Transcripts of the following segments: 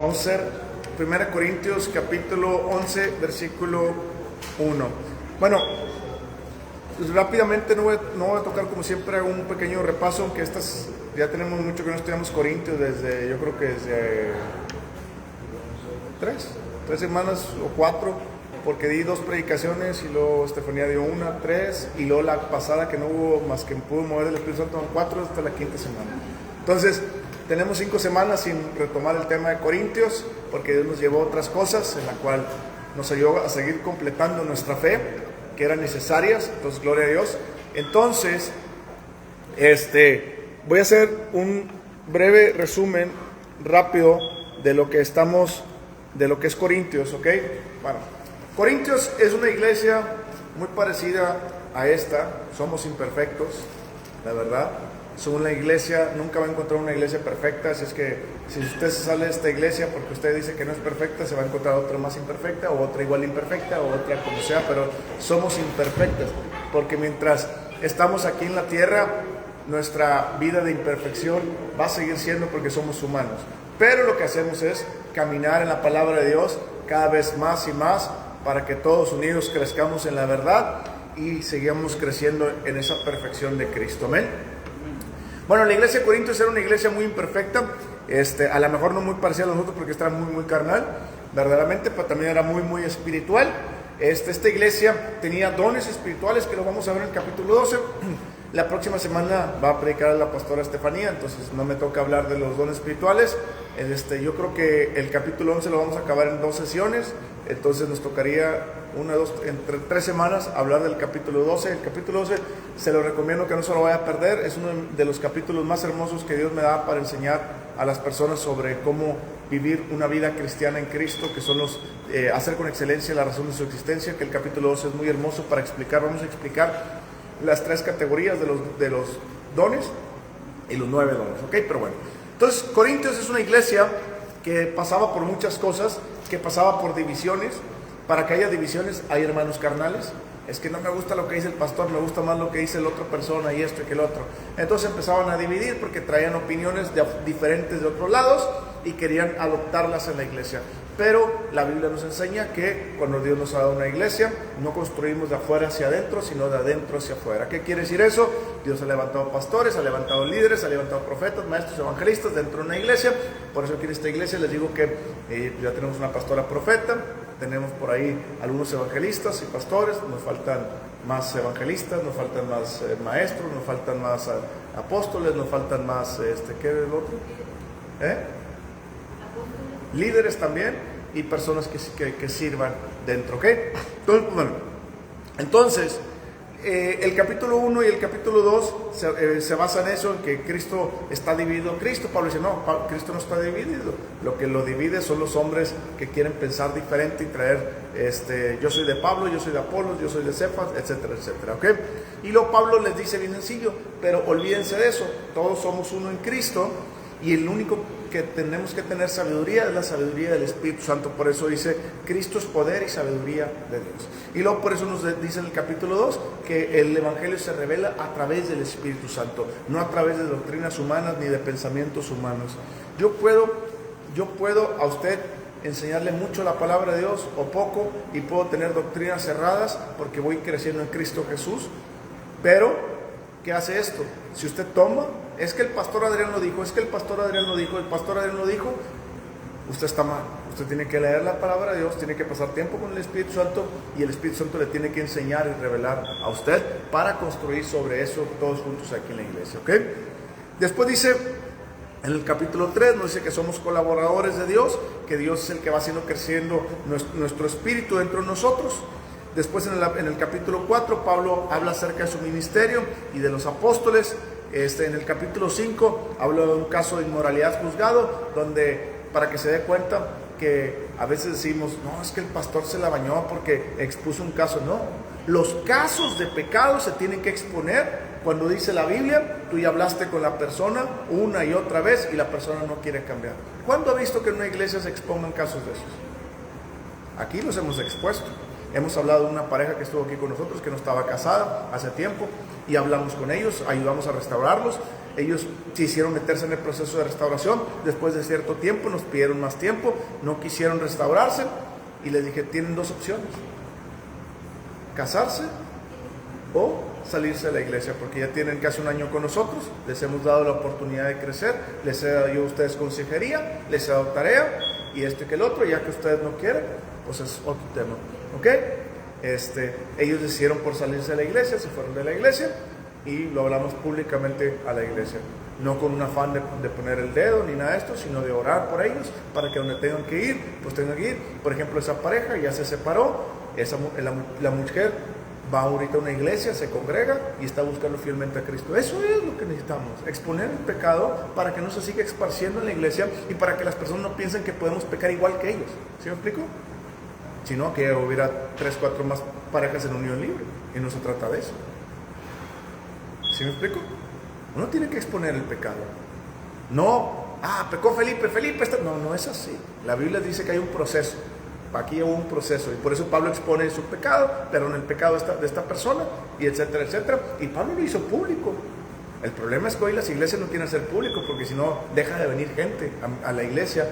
Vamos a hacer 1 Corintios capítulo 11, versículo 1. Bueno, pues rápidamente no voy a tocar como siempre un pequeño repaso, aunque ya tenemos mucho que no estudiamos Corintios yo creo que desde tres semanas o 4, porque di 2 predicaciones y luego Estefanía dio 1, 3, y luego la pasada que no hubo más que pudo mover el Espíritu Santo 4 hasta la 5ª semana. Entonces, tenemos 5 semanas sin retomar el tema de Corintios, porque Dios nos llevó a otras cosas, en la cual nos ayudó a seguir completando nuestra fe, que eran necesarias. Entonces, gloria a Dios. Entonces, voy a hacer un breve resumen rápido de lo que es Corintios, ¿ok? Bueno, Corintios es una iglesia muy parecida a esta. Somos imperfectos, la verdad. Según la iglesia, nunca va a encontrar una iglesia perfecta, así es que si usted se sale de esta iglesia porque usted dice que no es perfecta, se va a encontrar otra más imperfecta, o otra igual imperfecta, o otra como sea, pero somos imperfectas, porque mientras estamos aquí en la tierra, nuestra vida de imperfección va a seguir siendo porque somos humanos. Pero lo que hacemos es caminar en la palabra de Dios cada vez más y más, para que todos unidos crezcamos en la verdad y sigamos creciendo en esa perfección de Cristo. Amén. Bueno, la iglesia de Corintios era una iglesia muy imperfecta, a lo mejor no muy parecida a nosotros porque estaba muy carnal, verdaderamente, pero también era muy espiritual. Esta iglesia tenía dones espirituales que lo vamos a ver en el capítulo 12. La próxima semana va a predicar la pastora Estefanía, entonces no me toca hablar de los dones espirituales. Yo creo que el capítulo 11 lo vamos a acabar en 2 sesiones, entonces nos tocaría entre 3 semanas hablar del capítulo 12. El capítulo 12 se lo recomiendo que no se lo vaya a perder, es uno de los capítulos más hermosos que Dios me da para enseñar a las personas sobre cómo vivir una vida cristiana en Cristo, que son hacer con excelencia la razón de su existencia, que el capítulo 12 es muy hermoso para explicar. Vamos a explicar las 3 categorías de los dones y los 9 dones, ¿ok? Pero bueno, entonces Corintios es una iglesia que pasaba por muchas cosas, que pasaba por divisiones. Para que haya divisiones hay hermanos carnales. Es que no me gusta lo que dice el pastor, me gusta más lo que dice la otra persona, y esto y que el otro. Entonces empezaban a dividir porque traían opiniones diferentes de otros lados y querían adoptarlas en la iglesia. Pero la Biblia nos enseña que cuando Dios nos ha dado una iglesia, no construimos de afuera hacia adentro, sino de adentro hacia afuera. ¿Qué quiere decir eso? Dios ha levantado pastores, ha levantado líderes, ha levantado profetas, maestros, evangelistas dentro de una iglesia. Por eso aquí en esta iglesia les digo que ya tenemos una pastora profeta, tenemos por ahí algunos evangelistas y pastores, nos faltan más evangelistas, nos faltan más maestros, nos faltan más apóstoles, nos faltan más, ¿qué es el otro? Líderes también, y personas que sirvan dentro, ¿ok? Entonces, el capítulo 1 y el capítulo 2 se basan en eso, en que Cristo está dividido. Pablo dice, no, Cristo no está dividido. Lo que lo divide son los hombres que quieren pensar diferente y traer, yo soy de Pablo, yo soy de Apolos, yo soy de Cefas, etcétera, etcétera, ¿ok? Y luego Pablo les dice bien sencillo, pero olvídense de eso, todos somos uno en Cristo, y el único que tenemos que tener sabiduría es la sabiduría del Espíritu Santo. Por eso dice, Cristo es poder y sabiduría de Dios. Y luego por eso nos dice en el capítulo 2 que el Evangelio se revela a través del Espíritu Santo, no a través de doctrinas humanas ni de pensamientos humanos. Yo puedo a usted enseñarle mucho la palabra de Dios o poco, y puedo tener doctrinas cerradas porque voy creciendo en Cristo Jesús. Pero, ¿qué hace esto? Si usted toma, es que el pastor Adrián lo dijo, usted está mal. Usted tiene que leer la palabra de Dios, tiene que pasar tiempo con el Espíritu Santo, y el Espíritu Santo le tiene que enseñar y revelar a usted para construir sobre eso todos juntos aquí en la iglesia, ¿ok? Después dice, en el capítulo 3 nos dice que somos colaboradores de Dios, que Dios es el que va haciendo creciendo nuestro espíritu dentro de nosotros. Después en el capítulo 4 Pablo habla acerca de su ministerio y de los apóstoles. En el capítulo 5 habla de un caso de inmoralidad juzgado, donde, para que se dé cuenta que a veces decimos, no, es que el pastor se la bañó porque expuso un caso. No, los casos de pecado se tienen que exponer. Cuando dice la Biblia, tú ya hablaste con la persona una y otra vez y la persona no quiere cambiar. ¿Cuándo ha visto que en una iglesia se expongan casos de esos? Aquí los hemos expuesto. Hemos hablado de una pareja que estuvo aquí con nosotros, que no estaba casada hace tiempo, y hablamos con ellos, ayudamos a restaurarlos. ellos quisieron meterse en el proceso de restauración. Después de cierto tiempo nos pidieron más tiempo, no quisieron restaurarse y les dije, tienen dos opciones: casarse o salirse de la iglesia, porque ya tienen casi un año con nosotros, les hemos dado la oportunidad de crecer, les he dado yo a ustedes consejería, les he dado tarea y esto y que el otro. Ya que ustedes no quieren, pues es otro tema, ¿ok? Ellos decidieron por salirse de la iglesia, se fueron de la iglesia y lo hablamos públicamente a la iglesia, no con un afán de poner el dedo ni nada de esto, sino de orar por ellos para que donde tengan que ir, pues tengan que ir. Por ejemplo, esa pareja ya se separó, la mujer va ahorita a una iglesia, se congrega y está buscando fielmente a Cristo. Eso es lo que necesitamos, exponer el pecado para que no se siga esparciendo en la iglesia y para que las personas no piensen que podemos pecar igual que ellos. ¿Sí me explico? Si no, que hubiera 3, 4 más parejas en unión libre, y no se trata de eso. ¿Sí me explico? Uno tiene que exponer el pecado. No, pecó Felipe está... No es así. La Biblia dice que hay un proceso. Aquí hubo un proceso y por eso Pablo expone su pecado, perdón, el pecado de esta persona, y etcétera, etcétera. Y Pablo lo hizo público. El problema es que hoy las iglesias no quieren hacer público, porque si no deja de venir gente a la iglesia,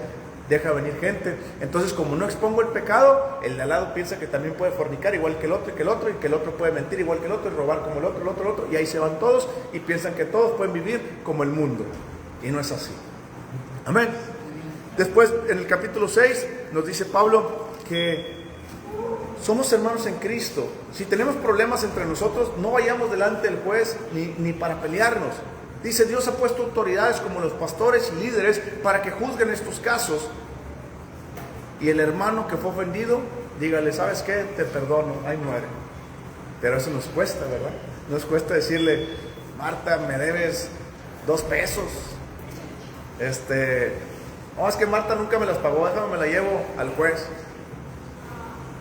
deja de venir gente. Entonces, como no expongo el pecado, el de al lado piensa que también puede fornicar igual que el otro, y que el otro, y que el otro puede mentir igual que el otro, y robar como el otro, y ahí se van todos y piensan que todos pueden vivir como el mundo, y no es así. Amén. Después, en el capítulo 6, nos dice Pablo que somos hermanos en Cristo. Si tenemos problemas entre nosotros, no vayamos delante del juez ni para pelearnos. Dice, Dios ha puesto autoridades como los pastores y líderes para que juzguen estos casos. Y el hermano que fue ofendido, dígale, ¿sabes qué? Te perdono, ahí muere. Pero eso nos cuesta, ¿verdad? Nos cuesta decirle, Marta, me debes 2 pesos. No, es que Marta nunca me las pagó, déjame, me la llevo al juez.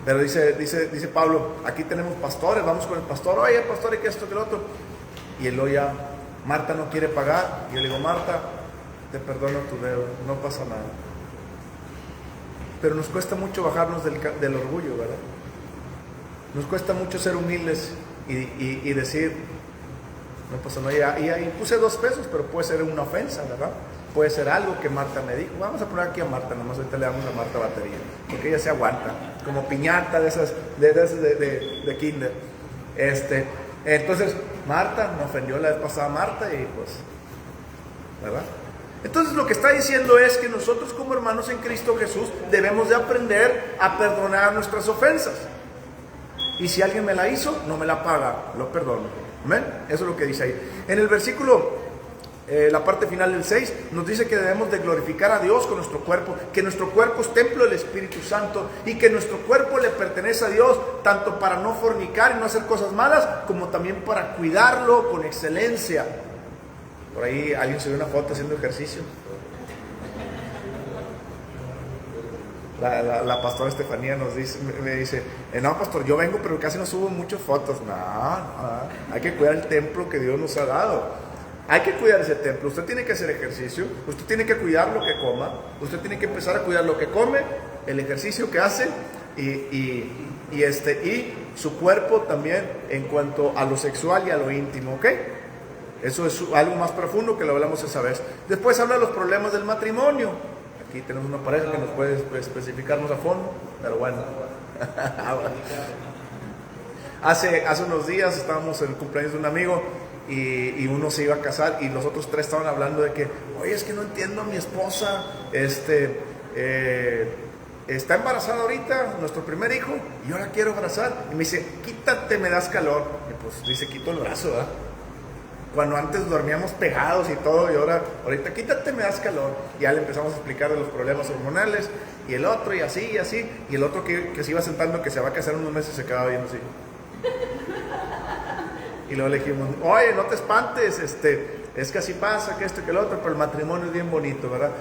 Pero dice Pablo, aquí tenemos pastores, vamos con el pastor, oye pastor, ¿y qué esto, qué lo otro? Y él ya, Marta no quiere pagar, y yo le digo, Marta, te perdono tu deuda, no pasa nada. Pero nos cuesta mucho bajarnos del orgullo, ¿verdad? Nos cuesta mucho ser humildes y decir, no pasa nada, y ahí puse 2 pesos, pero puede ser una ofensa, ¿verdad? Puede ser algo que Marta me dijo. Vamos a poner aquí a Marta, nomás ahorita le damos a Marta batería, porque ella se aguanta, como piñata de esas de kinder. Entonces, Marta me ofendió la vez pasada, Marta, y pues, ¿verdad? Entonces lo que está diciendo es que nosotros como hermanos en Cristo Jesús debemos de aprender a perdonar nuestras ofensas. Y si alguien me la hizo, no me la paga, lo perdono. ¿Amén? Eso es lo que dice ahí. En el versículo la parte final del 6 nos dice que debemos de glorificar a Dios con nuestro cuerpo, que nuestro cuerpo es templo del Espíritu Santo y que nuestro cuerpo le pertenece a Dios, tanto para no fornicar y no hacer cosas malas, como también para cuidarlo con excelencia. Por ahí alguien subió una foto haciendo ejercicio. La pastora Estefanía me dice, no pastor, yo vengo pero casi no subo muchas fotos. No, hay que cuidar el templo que Dios nos ha dado. Hay que cuidar ese templo. Usted tiene que hacer ejercicio, usted tiene que cuidar lo que coma, usted tiene que empezar a cuidar lo que come, el ejercicio que hace y su cuerpo también en cuanto a lo sexual y a lo íntimo, ¿ok? Eso es algo más profundo que lo hablamos esa vez. Después habla de los problemas del matrimonio. Aquí tenemos una pareja que nos puede especificarnos a fondo, pero bueno. Hace unos días estábamos en el cumpleaños de un amigo y uno se iba a casar y los otros 3 estaban hablando de que, oye, es que no entiendo, mi esposa está embarazada ahorita, nuestro primer hijo, y yo la quiero abrazar. Y me dice, quítate, me das calor. Y pues dice, quito el brazo, ¿verdad? Cuando antes dormíamos pegados y todo, y ahorita quítate, me das calor. Y ya le empezamos a explicar de los problemas hormonales, y el otro, y así, y el otro que se iba sentando, que se va a casar unos meses, se quedaba viendo así. Y luego le dijimos, oye, no te espantes, es que así pasa, que esto y que el otro, pero el matrimonio es bien bonito, ¿verdad?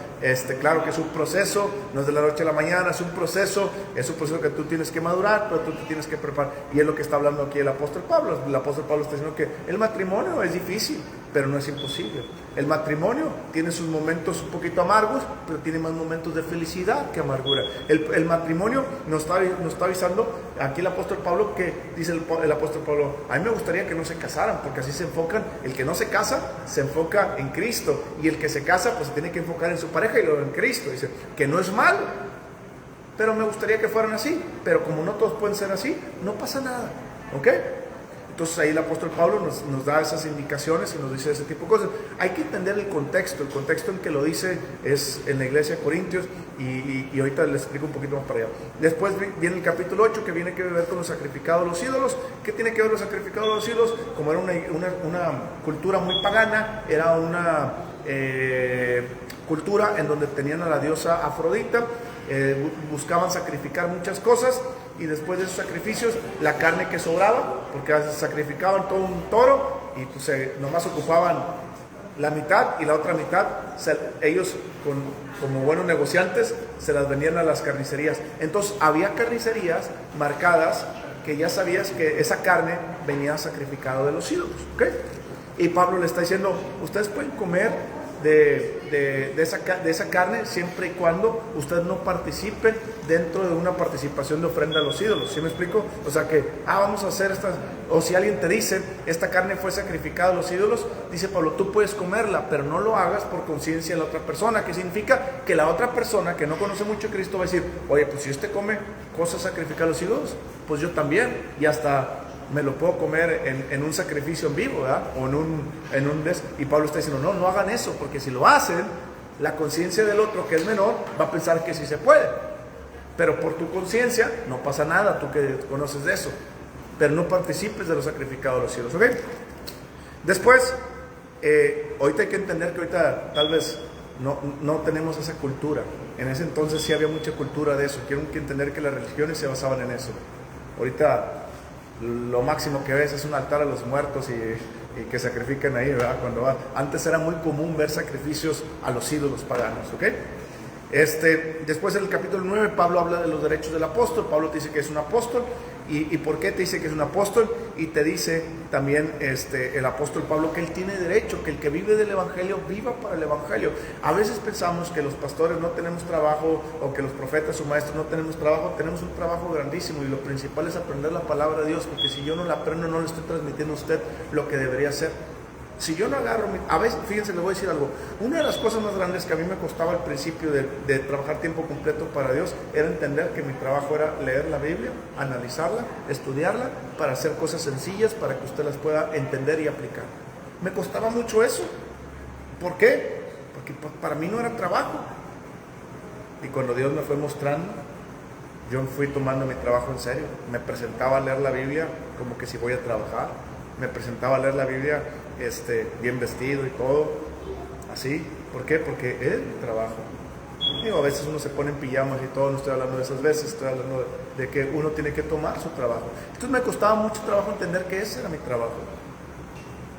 Claro que es un proceso, no es de la noche a la mañana, es un proceso que tú tienes que madurar, pero tú te tienes que preparar. Y es lo que está hablando aquí el apóstol Pablo. El apóstol Pablo está diciendo que el matrimonio es difícil, pero no es imposible. El matrimonio tiene sus momentos un poquito amargos, pero tiene más momentos de felicidad que amargura. El matrimonio nos está avisando aquí el apóstol Pablo, que dice el apóstol Pablo, a mí me gustaría que no se casaran, porque así se enfocan. El que no se casa se enfoca en Cristo, y el que se casa pues se tiene que enfocar en su pareja y luego en Cristo. Dice que no es malo, pero me gustaría que fueran así, pero como no todos pueden ser así, no pasa nada, ¿ok? Entonces ahí el apóstol Pablo nos da esas indicaciones y nos dice ese tipo de cosas. Hay que entender el contexto en que lo dice es en la iglesia de Corintios, y ahorita les explico un poquito más para allá. Después viene el capítulo 8, que viene que ver con los sacrificados de los ídolos. ¿Qué tiene que ver los sacrificados de los ídolos? Como era una cultura muy pagana, era una cultura en donde tenían a la diosa Afrodita, buscaban sacrificar muchas cosas, y después de esos sacrificios, la carne que sobraba, porque a veces sacrificaban todo un toro y pues nomás ocupaban la mitad, y la otra mitad ellos como buenos negociantes se las vendían a las carnicerías. Entonces había carnicerías marcadas que ya sabías que esa carne venía sacrificada de los ídolos, ¿ok? Y Pablo le está diciendo, ustedes pueden comer de esa carne siempre y cuando ustedes no participen dentro de una participación de ofrenda a los ídolos. ¿Sí me explico? O sea que, vamos a hacer estas, o si alguien te dice, esta carne fue sacrificada a los ídolos, dice Pablo, tú puedes comerla, pero no lo hagas por conciencia de la otra persona, que significa que la otra persona que no conoce mucho a Cristo va a decir, oye, pues si usted come cosas sacrificadas a los ídolos, pues yo también, y hasta me lo puedo comer en un sacrificio en vivo, ¿verdad? O y Pablo está diciendo, no hagan eso, porque si lo hacen, la conciencia del otro, que es menor, va a pensar que sí se puede, pero por tu conciencia no pasa nada, tú que conoces de eso, pero no participes de los sacrificados de los cielos, ¿ok? Después, ahorita hay que entender que ahorita tal vez no tenemos esa cultura. En ese entonces sí había mucha cultura de eso. Quiero que entender que las religiones se basaban en eso. Ahorita lo máximo que ves es un altar a los muertos y que sacrifican ahí, ¿verdad? Antes era muy común ver sacrificios a los ídolos paganos, ¿ok? Después en el capítulo 9 Pablo habla de los derechos del apóstol. Pablo te dice que es un apóstol. ¿Y por qué te dice que es un apóstol? Y te dice también el apóstol Pablo que él tiene derecho, que el que vive del evangelio viva para el evangelio. A veces pensamos que los pastores no tenemos trabajo, o que los profetas o maestros no tenemos trabajo. Tenemos un trabajo grandísimo, y lo principal es aprender la palabra de Dios, porque si yo no la aprendo, no le estoy transmitiendo a usted lo que debería hacer. Si yo no agarro, a veces, fíjense, les voy a decir algo. Una de las cosas más grandes que a mí me costaba al principio de trabajar tiempo completo para Dios era entender que mi trabajo era leer la Biblia, analizarla, estudiarla, para hacer cosas sencillas, para que usted las pueda entender y aplicar. Me costaba mucho eso. ¿Por qué? Porque para mí no era trabajo. Y cuando Dios me fue mostrando, yo fui tomando mi trabajo en serio. Me presentaba a leer la Biblia como que si voy a trabajar. Me presentaba a leer la Biblia bien vestido y todo, así. ¿Por qué? Porque es mi trabajo. Digo, a veces uno se pone en pijamas y todo, no estoy hablando de esas veces, estoy hablando de que uno tiene que tomar su trabajo. Entonces me costaba mucho trabajo entender que ese era mi trabajo,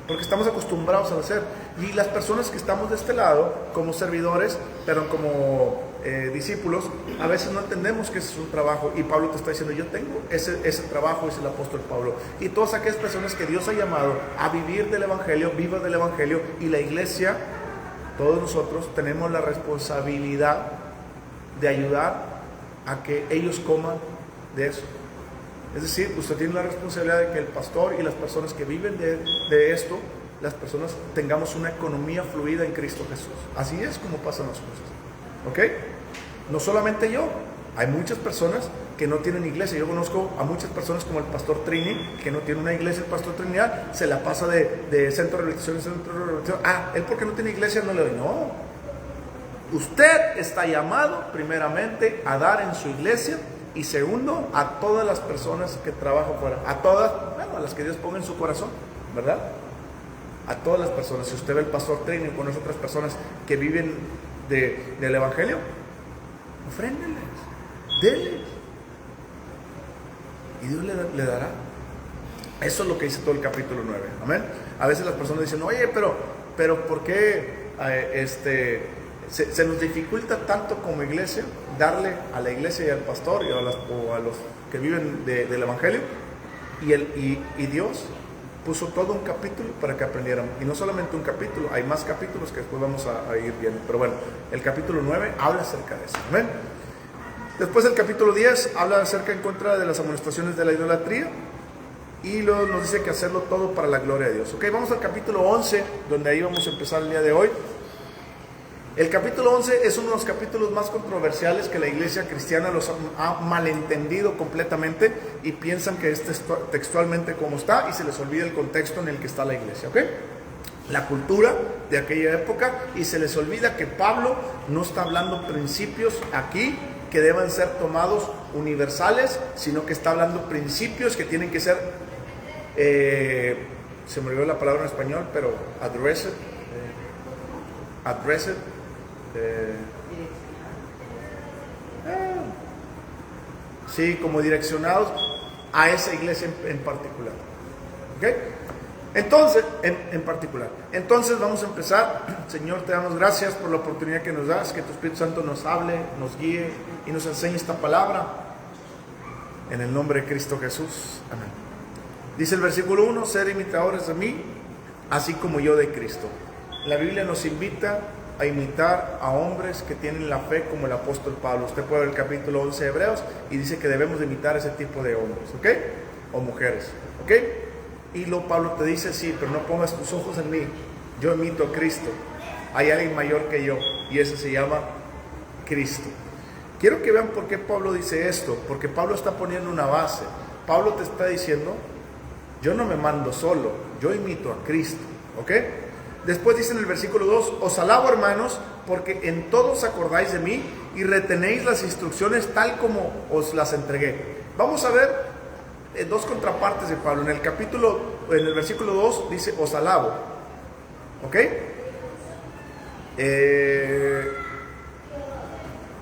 porque estamos acostumbrados a hacer. Y las personas que estamos de este lado, como servidores, pero como discípulos, a veces no entendemos que ese es un trabajo. Y Pablo te está diciendo, yo tengo ese trabajo, es el apóstol Pablo. Y todas aquellas personas que Dios ha llamado a vivir del evangelio, vivan del evangelio. Y la iglesia, todos nosotros tenemos la responsabilidad de ayudar a que ellos coman de eso. Es decir, usted tiene la responsabilidad de que el pastor y las personas que viven de esto, las personas tengamos una economía fluida en Cristo Jesús. Así es como pasan las cosas, ¿ok? No solamente yo, hay muchas personas que no tienen iglesia. Yo conozco a muchas personas como el pastor Trini, que no tiene una iglesia. El pastor Trinidad se la pasa de centro de rehabilitación en centro de rehabilitación. Él porque no tiene iglesia no le doy. No, usted está llamado primeramente a dar en su iglesia, y segundo, a todas las personas que trabajan fuera, a todas, a las que Dios ponga en su corazón, ¿verdad? A todas las personas. Si usted ve el pastor Trini con las otras personas que viven del evangelio, ofréndenles, denles, y Dios le dará. Eso es lo que dice todo el capítulo 9, amén. A veces las personas dicen, oye, pero ¿por qué se nos dificulta tanto como iglesia darle a la iglesia y al pastor o a los que viven del evangelio? Y Dios puso todo un capítulo para que aprendieran. Y no solamente un capítulo, hay más capítulos que después vamos a ir viendo. Pero bueno, el capítulo 9 habla acerca de eso. ¿Ven? Después el capítulo 10 habla acerca en contra de las amonestaciones de la idolatría. Y luego nos dice que hacerlo todo para la gloria de Dios. Ok, vamos al capítulo 11, donde ahí vamos a empezar el día de hoy. El capítulo 11 es uno de los capítulos más controversiales que la iglesia cristiana los ha malentendido completamente y piensan que es textualmente como está y se les olvida el contexto en el que está la iglesia, ¿ok? La cultura de aquella época, y se les olvida que Pablo no está hablando principios aquí que deban ser tomados universales, sino que está hablando principios que tienen que ser, se me olvidó la palabra en español, pero addressed, sí, como direccionados a esa iglesia en particular. ¿Ok? Entonces, en particular. Entonces vamos a empezar. Señor, te damos gracias por la oportunidad que nos das, que tu Espíritu Santo nos hable, nos guíe y nos enseñe esta palabra. En el nombre de Cristo Jesús. Amén. Dice el versículo 1, ser imitadores de mí, así como yo de Cristo. La Biblia nos invita a imitar a hombres que tienen la fe como el apóstol Pablo. Usted puede ver el capítulo 11 de Hebreos y dice que debemos de imitar a ese tipo de hombres, ¿ok? O mujeres, ¿ok? Y luego Pablo te dice, sí, pero no pongas tus ojos en mí, yo imito a Cristo. Hay alguien mayor que yo y ese se llama Cristo. Quiero que vean por qué Pablo dice esto, porque Pablo está poniendo una base. Pablo te está diciendo, yo no me mando solo, yo imito a Cristo, ¿ok? Después dice en el versículo 2, os alabo, hermanos, porque en todos acordáis de mí y retenéis las instrucciones tal como os las entregué. Vamos a ver dos contrapartes de Pablo. En el versículo 2 dice, os alabo. ¿Ok?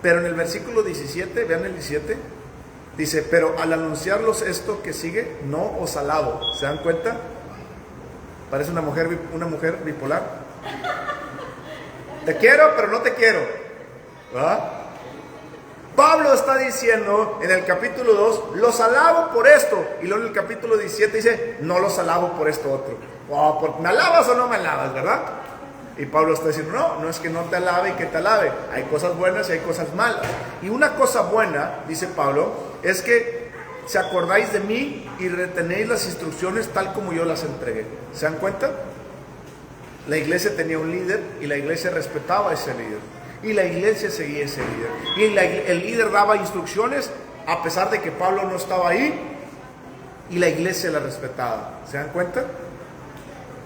Pero en el versículo 17, vean el 17, dice, pero al anunciarlos esto que sigue, no os alabo. ¿Se dan cuenta? Parece una mujer bipolar. Te quiero, pero no te quiero. ¿Verdad? Pablo está diciendo en el capítulo 2, los alabo por esto. Y luego en el capítulo 17 dice, no los alabo por esto otro. ¿Me alabas o no me alabas, verdad? Y Pablo está diciendo, no es que no te alabe y que te alabe. Hay cosas buenas y hay cosas malas. Y una cosa buena, dice Pablo, es que se acordáis de mí y retenéis las instrucciones tal como yo las entregué. ¿Se dan cuenta? La iglesia tenía un líder y la iglesia respetaba a ese líder. Y la iglesia seguía a ese líder. Y el líder daba instrucciones a pesar de que Pablo no estaba ahí. Y la iglesia la respetaba. ¿Se dan cuenta?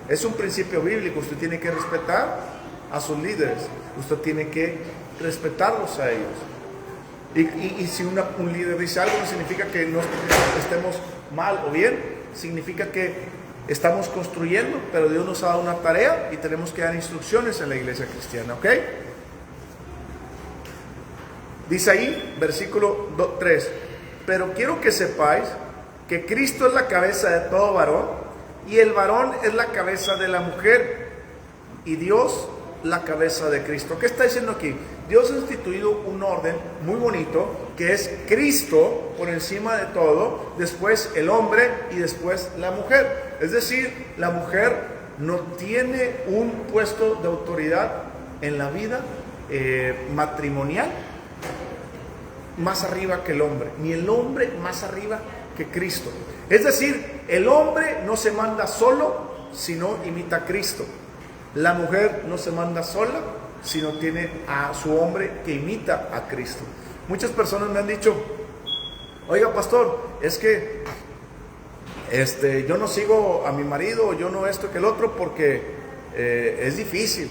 Es un principio bíblico. Usted tiene que respetar a sus líderes. Usted tiene que respetarlos a ellos. Y si un líder dice algo, no significa que no estemos mal o bien, significa que estamos construyendo, pero Dios nos ha dado una tarea y tenemos que dar instrucciones en la iglesia cristiana, ¿ok? Dice ahí, versículo 3, pero quiero que sepáis que Cristo es la cabeza de todo varón, y el varón es la cabeza de la mujer, y Dios la cabeza de Cristo. ¿Qué está diciendo aquí? Dios ha instituido un orden muy bonito, que es Cristo por encima de todo, después el hombre y después la mujer. Es decir, la mujer no tiene un puesto de autoridad en la vida matrimonial más arriba que el hombre, ni el hombre más arriba que Cristo. Es decir, el hombre no se manda solo, sino imita a Cristo. La mujer no se manda sola, sino tiene a su hombre que imita a Cristo. Muchas personas me han dicho, oiga pastor, es que yo no sigo a mi marido, yo no esto que el otro, porque es difícil.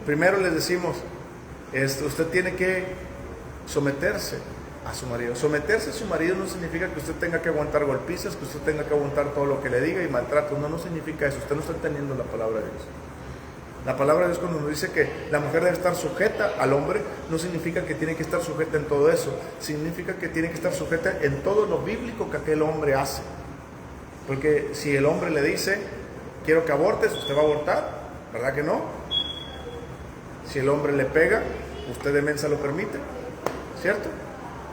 Primero les decimos, usted tiene que someterse a su marido. Someterse a su marido no significa que usted tenga que aguantar golpizas, que usted tenga que aguantar todo lo que le diga y maltratos. No significa eso. Usted no está entendiendo la palabra de Dios. La palabra de Dios, cuando nos dice que la mujer debe estar sujeta al hombre, no significa que tiene que estar sujeta en todo eso. Significa que tiene que estar sujeta en todo lo bíblico que aquel hombre hace. Porque si el hombre le dice, quiero que abortes, usted va a abortar, ¿verdad que no? Si el hombre le pega, usted de mensa lo permite, ¿cierto?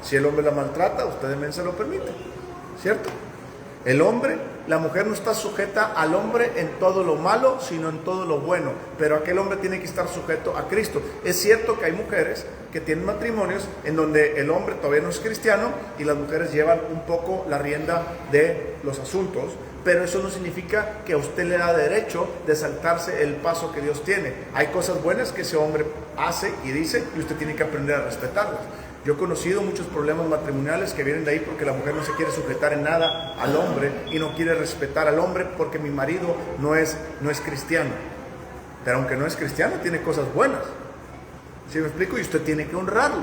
Si el hombre la maltrata, usted de mensa lo permite, ¿cierto? El hombre la mujer no está sujeta al hombre en todo lo malo, sino en todo lo bueno. Pero aquel hombre tiene que estar sujeto a Cristo. Es cierto que hay mujeres que tienen matrimonios en donde el hombre todavía no es cristiano y las mujeres llevan un poco la rienda de los asuntos, pero eso no significa que a usted le da derecho de saltarse el paso que Dios tiene. Hay cosas buenas que ese hombre hace y dice y usted tiene que aprender a respetarlas. Yo he conocido muchos problemas matrimoniales que vienen de ahí porque la mujer no se quiere sujetar en nada al hombre y no quiere respetar al hombre porque mi marido no es cristiano. Pero aunque no es cristiano, tiene cosas buenas. ¿Sí me explico? Y usted tiene que honrarlo.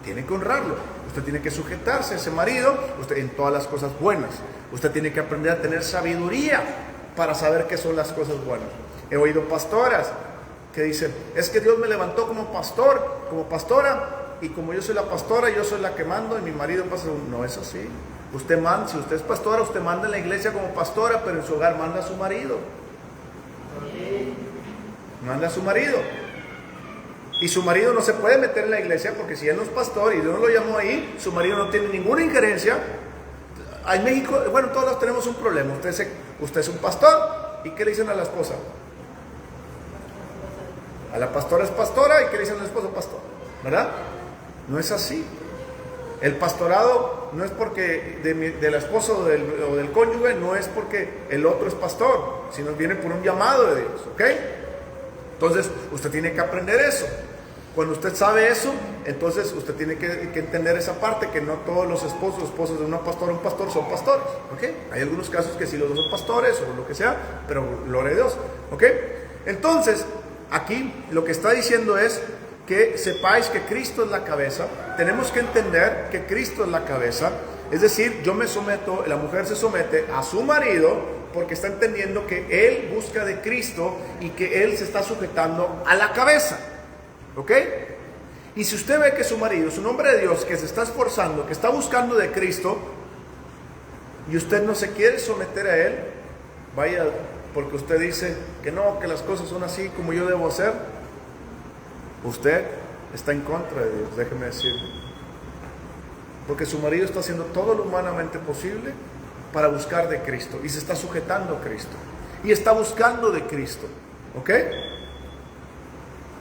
Tiene que honrarlo. Usted tiene que sujetarse a ese marido usted, en todas las cosas buenas. Usted tiene que aprender a tener sabiduría para saber qué son las cosas buenas. He oído pastoras que dicen, es que Dios me levantó como pastor, como pastora, y como yo soy la pastora, yo soy la que mando y mi marido pasa. No es así. Usted manda, si usted es pastora, usted manda en la iglesia como pastora, pero en su hogar manda a su marido. Manda a su marido. Y su marido no se puede meter en la iglesia porque si él no es pastor y Dios lo llamó ahí, su marido no tiene ninguna injerencia. En México, bueno, todos tenemos un problema. Usted es un pastor, ¿y qué le dicen a la esposa? A la pastora es pastora, ¿y qué le dicen al esposo? Pastor, ¿verdad? No es así. El pastorado no es porque del esposo o del cónyuge, no es porque el otro es pastor, sino viene por un llamado de Dios, ¿ok? Entonces, usted tiene que aprender eso. Cuando usted sabe eso, entonces usted tiene que entender esa parte, que no todos los esposos de una pastora o un pastor son pastores, ¿ok? Hay algunos casos que sí los dos son pastores o lo que sea, pero gloria a Dios, ¿ok? Entonces, aquí lo que está diciendo es que sepáis que Cristo es la cabeza. Tenemos que entender que Cristo es la cabeza. Es decir, yo me someto, la mujer se somete a su marido porque está entendiendo que él busca de Cristo y que él se está sujetando a la cabeza. ¿Ok? Y si usted ve que su marido es un hombre de Dios que se está esforzando, que está buscando de Cristo, y usted no se quiere someter a él, vaya, porque usted dice que no, que las cosas son así como yo debo hacer, usted está en contra de Dios, déjeme decirle. Porque su marido está haciendo todo lo humanamente posible para buscar de Cristo y se está sujetando a Cristo y está buscando de Cristo, ¿ok?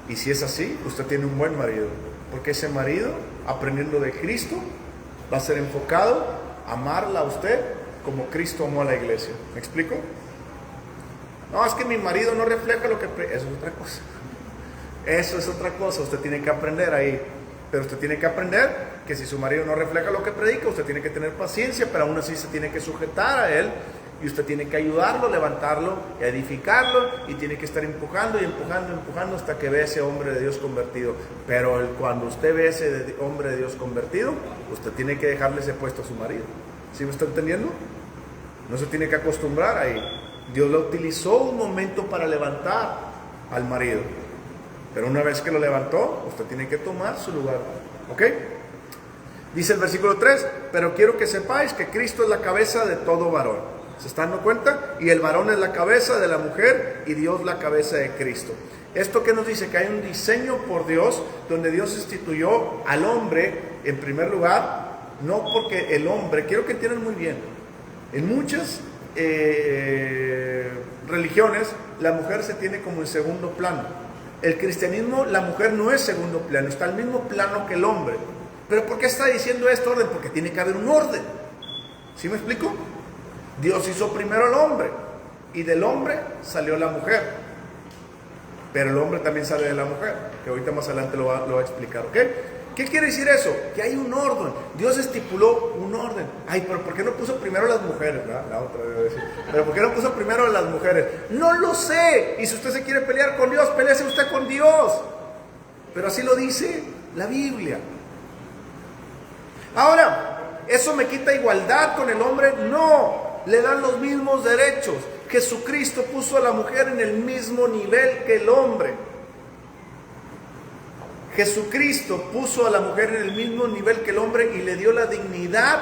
Y si es así, usted tiene un buen marido, porque ese marido, aprendiendo de Cristo, va a ser enfocado a amarla a usted como Cristo amó a la iglesia. ¿Me explico? No, es que mi marido no refleja lo que... Eso es otra cosa. Eso es otra cosa, usted tiene que aprender ahí. Pero usted tiene que aprender que si su marido no refleja lo que predica, usted tiene que tener paciencia, pero aún así se tiene que sujetar a él. Y usted tiene que ayudarlo, levantarlo, edificarlo, y tiene que estar empujando y empujando hasta que vea ese hombre de Dios convertido. Pero cuando usted ve ese hombre de Dios convertido, usted tiene que dejarle ese puesto a su marido. ¿Sí me está entendiendo? No se tiene que acostumbrar ahí. Dios lo utilizó un momento para levantar al marido, pero una vez que lo levantó, usted tiene que tomar su lugar. ¿Ok? Dice el versículo 3, pero quiero que sepáis que Cristo es la cabeza de todo varón. ¿Se están dando cuenta? Y el varón es la cabeza de la mujer y Dios la cabeza de Cristo. Esto que nos dice que hay un diseño por Dios donde Dios instituyó al hombre en primer lugar, no porque el hombre, quiero que entiendan muy bien, en muchas religiones la mujer se tiene como en segundo plano. El cristianismo, la mujer no es segundo plano, está al mismo plano que el hombre. ¿Pero por qué está diciendo este orden? Porque tiene que haber un orden. ¿Sí me explico? Dios hizo primero al hombre y del hombre salió la mujer, pero el hombre también sale de la mujer, que ahorita más adelante lo va a explicar, ¿ok? ¿Qué quiere decir eso? Que hay un orden. Dios estipuló un orden. Ay, pero ¿por qué no puso primero las mujeres? La otra debe decir. ¿Pero por qué no puso primero las mujeres? No lo sé. Y si usted se quiere pelear con Dios, peleese usted con Dios. Pero así lo dice la Biblia. Ahora, ¿eso me quita igualdad con el hombre? No. Le dan los mismos derechos. Jesucristo puso a la mujer en el mismo nivel que el hombre. Jesucristo puso a la mujer en el mismo nivel que el hombre y le dio la dignidad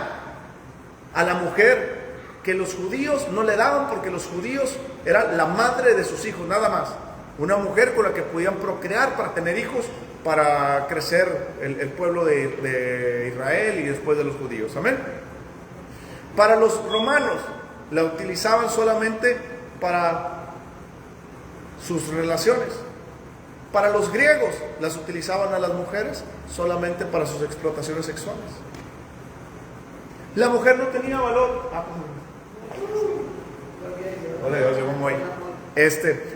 a la mujer que los judíos no le daban, porque los judíos eran la madre de sus hijos, nada más. Una mujer con la que podían procrear para tener hijos, para crecer el pueblo de Israel y después de los judíos. Amén. Para los romanos, la utilizaban solamente para sus relaciones. Para los griegos las utilizaban a las mujeres solamente para sus explotaciones sexuales. La mujer no tenía valor.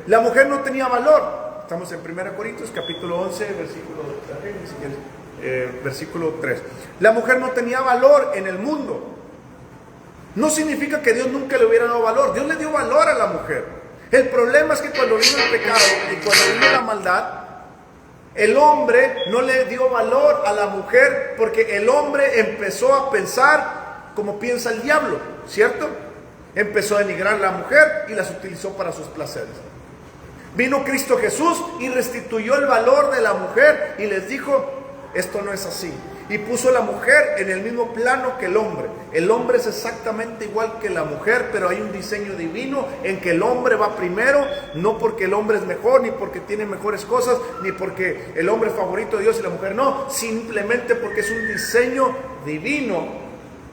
La mujer no tenía valor. Estamos en 1 Corintios capítulo 11, versículo 3. La mujer no tenía valor en el mundo. No significa que Dios nunca le hubiera dado valor. Dios le dio valor a la mujer. El problema es que cuando vino el pecado y cuando vino la maldad, el hombre no le dio valor a la mujer, porque el hombre empezó a pensar como piensa el diablo, ¿cierto? Empezó a denigrar a la mujer y las utilizó para sus placeres. Vino Cristo Jesús y restituyó el valor de la mujer y les dijo, esto no es así. Y puso a la mujer en el mismo plano que el hombre. El hombre es exactamente igual que la mujer, pero hay un diseño divino en que el hombre va primero, no porque el hombre es mejor, ni porque tiene mejores cosas, ni porque el hombre es favorito de Dios y la mujer no, simplemente porque es un diseño divino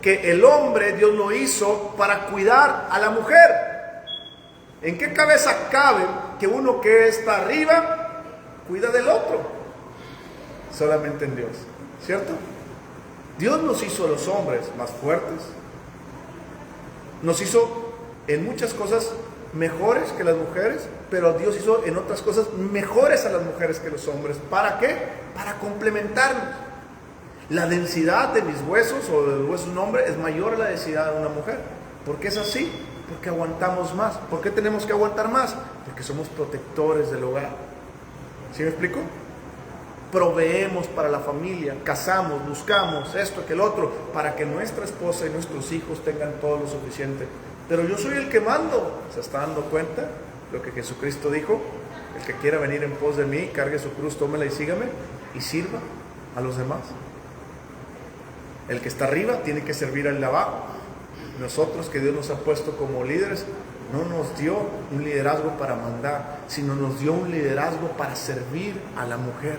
que el hombre, Dios lo hizo para cuidar a la mujer. ¿En qué cabeza cabe que uno que está arriba cuida del otro? Solamente en Dios, ¿cierto? Dios nos hizo a los hombres más fuertes. Nos hizo en muchas cosas mejores que las mujeres, pero Dios hizo en otras cosas mejores a las mujeres que los hombres. ¿Para qué? Para complementarnos. La densidad de mis huesos o de los huesos de un hombre es mayor a la densidad de una mujer. ¿Por qué es así? Porque aguantamos más. ¿Por qué tenemos que aguantar más? Porque somos protectores del hogar. ¿Sí me explico? Proveemos para la familia, casamos, buscamos esto que el otro, para que nuestra esposa y nuestros hijos tengan todo lo suficiente. Pero yo soy el que mando. ¿Se está dando cuenta lo que Jesucristo dijo? El que quiera venir en pos de mí, cargue su cruz, tómela y sígame, y sirva a los demás. El que está arriba tiene que servir al de abajo. Nosotros, que Dios nos ha puesto como líderes, no nos dio un liderazgo para mandar, sino nos dio un liderazgo para servir a la mujer.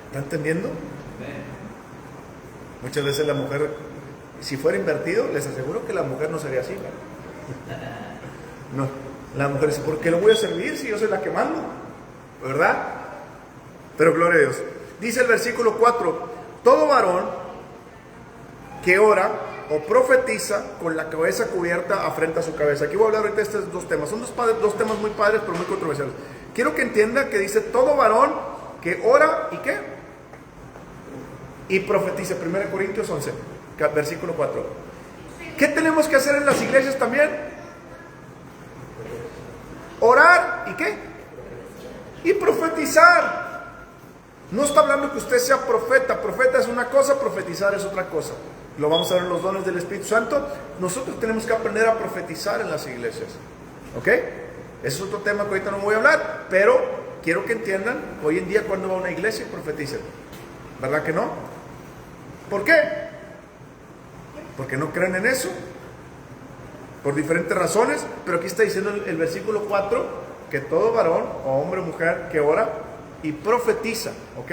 ¿Está entendiendo? Muchas veces la mujer, si fuera invertido, les aseguro que la mujer no sería así, ¿no? La mujer dice, ¿por qué lo voy a servir si yo soy la que mando? ¿Verdad? Pero gloria a Dios. Dice el versículo 4, todo varón que ora o profetiza con la cabeza cubierta afrenta su cabeza. Aquí voy a hablar ahorita de estos dos temas. Son dos temas muy padres, pero muy controversiales. Quiero que entiendan que dice todo varón que ora y ¿qué? Y profetiza. 1 Corintios 11, versículo 4. ¿Qué tenemos que hacer en las iglesias también? Orar y ¿qué? Y profetizar. No está hablando que usted sea profeta. Profeta es una cosa, profetizar es otra cosa. Lo vamos a ver en los dones del Espíritu Santo. Nosotros tenemos que aprender a profetizar en las iglesias. ¿Ok? Ese es otro tema que ahorita no voy a hablar, pero quiero que entiendan, hoy en día cuando va a una iglesia profeticen. ¿Verdad que no? ¿Por qué? Porque no creen en eso. Por diferentes razones, pero aquí está diciendo el versículo 4, que todo varón, o hombre o mujer, que ora y profetiza, ¿ok?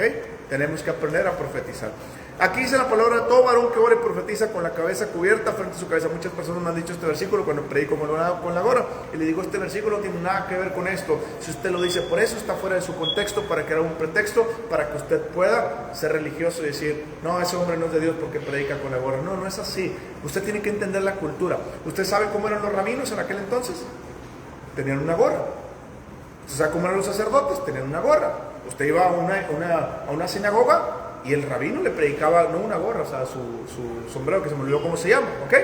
Tenemos que aprender a profetizar. Aquí dice la palabra, todo varón que ora y profetiza con la cabeza cubierta frente a su cabeza. Muchas personas me han dicho este versículo cuando predico con la gorra, y le digo, este versículo no tiene nada que ver con esto. Si usted lo dice por eso, está fuera de su contexto, para crear un pretexto, para que usted pueda ser religioso y decir, no, ese hombre no es de Dios porque predica con la gorra. No, no es así. Usted tiene que entender la cultura. ¿Usted sabe cómo eran los rabinos en aquel entonces? Tenían una gorra. ¿Usted sabe cómo eran los sacerdotes? Tenían una gorra. Usted iba a una sinagoga y el rabino le predicaba, no una gorra, o sea, su sombrero, que se me olvidó cómo se llama, ¿ok?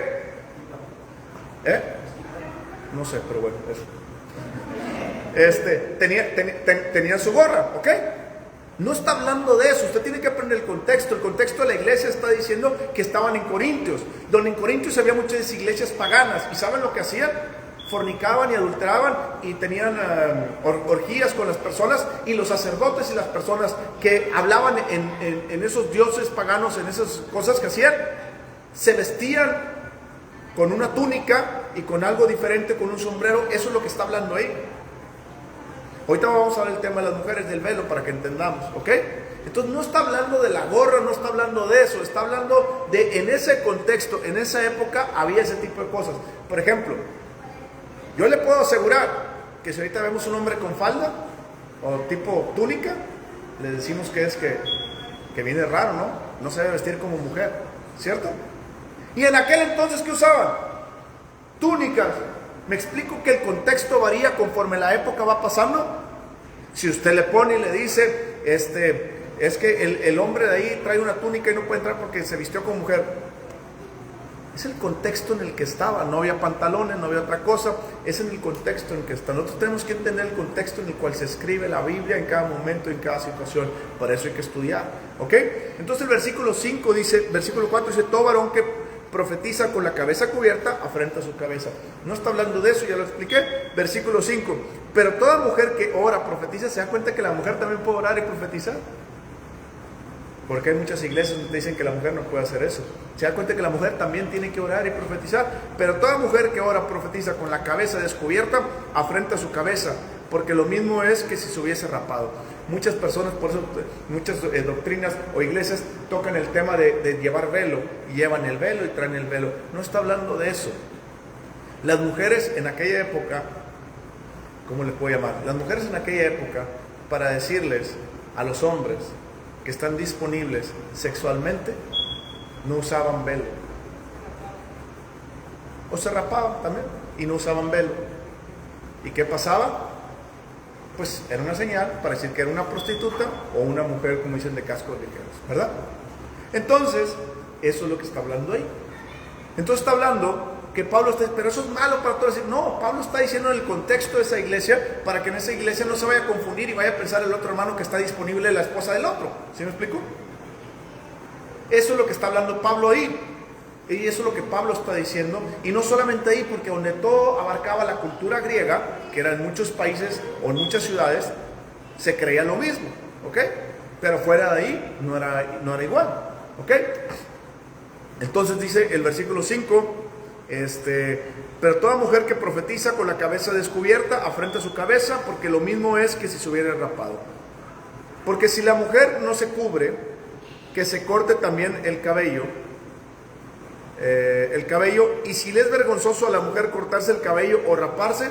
No sé, pero bueno, eso. Tenía su gorra, ¿ok? No está hablando de eso, usted tiene que aprender el contexto. El contexto de la iglesia está diciendo que estaban en Corintios, donde en Corintios había muchas iglesias paganas, y ¿saben lo que hacían? Fornicaban y adulteraban y tenían orgías con las personas, y los sacerdotes y las personas que hablaban en esos dioses paganos, en esas cosas que hacían, se vestían con una túnica y con algo diferente, con un sombrero. Eso es lo que está hablando ahí. Ahorita vamos a ver el tema de las mujeres, del velo, para que entendamos, ¿ok? Entonces no está hablando de la gorra, no está hablando de eso, está hablando de, en ese contexto, en esa época había ese tipo de cosas. Por ejemplo, yo le puedo asegurar que si ahorita vemos un hombre con falda o tipo túnica, le decimos que viene raro, ¿no? No se debe vestir como mujer, ¿cierto? Y en aquel entonces, ¿qué usaban? Túnicas. Me explico que el contexto varía conforme la época va pasando. Si usted le pone y le dice, es que el hombre de ahí trae una túnica y no puede entrar porque se vistió como mujer. Es el contexto en el que estaba, no había pantalones, no había otra cosa, es en el contexto en el que está. Nosotros tenemos que entender el contexto en el cual se escribe la Biblia en cada momento, en cada situación. Para eso hay que estudiar, ¿ok? Entonces el versículo 5 dice, versículo 4 dice, todo varón que profetiza con la cabeza cubierta, afrenta su cabeza. No está hablando de eso, ya lo expliqué. Versículo 5, pero toda mujer que ora, profetiza, ¿se da cuenta que la mujer también puede orar y profetizar? Porque hay muchas iglesias donde dicen que la mujer no puede hacer eso. Se da cuenta que la mujer también tiene que orar y profetizar. Pero toda mujer que ora, profetiza con la cabeza descubierta, afrenta su cabeza. Porque lo mismo es que si se hubiese rapado. Muchas personas, por eso muchas doctrinas o iglesias tocan el tema de llevar velo. Y llevan el velo y traen el velo. No está hablando de eso. Las mujeres en aquella época, ¿cómo les puedo llamar? Las mujeres en aquella época, para decirles a los hombres que están disponibles sexualmente, no usaban velo. O se rapaban también y no usaban velo. ¿Y qué pasaba? Pues era una señal para decir que era una prostituta o una mujer, como dicen, de cascos ligeros, ¿verdad? Entonces, eso es lo que está hablando ahí. Entonces está hablando que Pablo está, pero eso es malo para todos. No, Pablo está diciendo en el contexto de esa iglesia, para que en esa iglesia no se vaya a confundir y vaya a pensar el otro hermano que está disponible la esposa del otro. ¿Sí me explico? Eso es lo que está hablando Pablo ahí. Y eso es lo que Pablo está diciendo. Y no solamente ahí, porque donde todo abarcaba la cultura griega, que era en muchos países o en muchas ciudades, se creía lo mismo, ¿ok? Pero fuera de ahí no era igual, ¿ok? Entonces dice el versículo 5, pero toda mujer que profetiza con la cabeza descubierta, afrenta su cabeza, porque lo mismo es que si se hubiera rapado. Porque si la mujer no se cubre, que se corte también el cabello, y si le es vergonzoso a la mujer cortarse el cabello o raparse,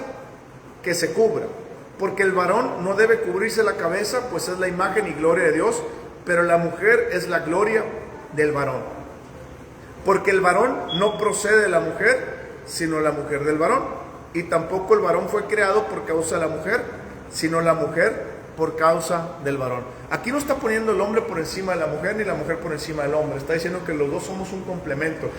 que se cubra. Porque el varón no debe cubrirse la cabeza, pues es la imagen y gloria de Dios, pero la mujer es la gloria del varón. Porque el varón no procede de la mujer, sino la mujer del varón. Y tampoco el varón fue creado por causa de la mujer, sino la mujer por causa del varón. Aquí no está poniendo el hombre por encima de la mujer, ni la mujer por encima del hombre. Está diciendo que los dos somos un complemento.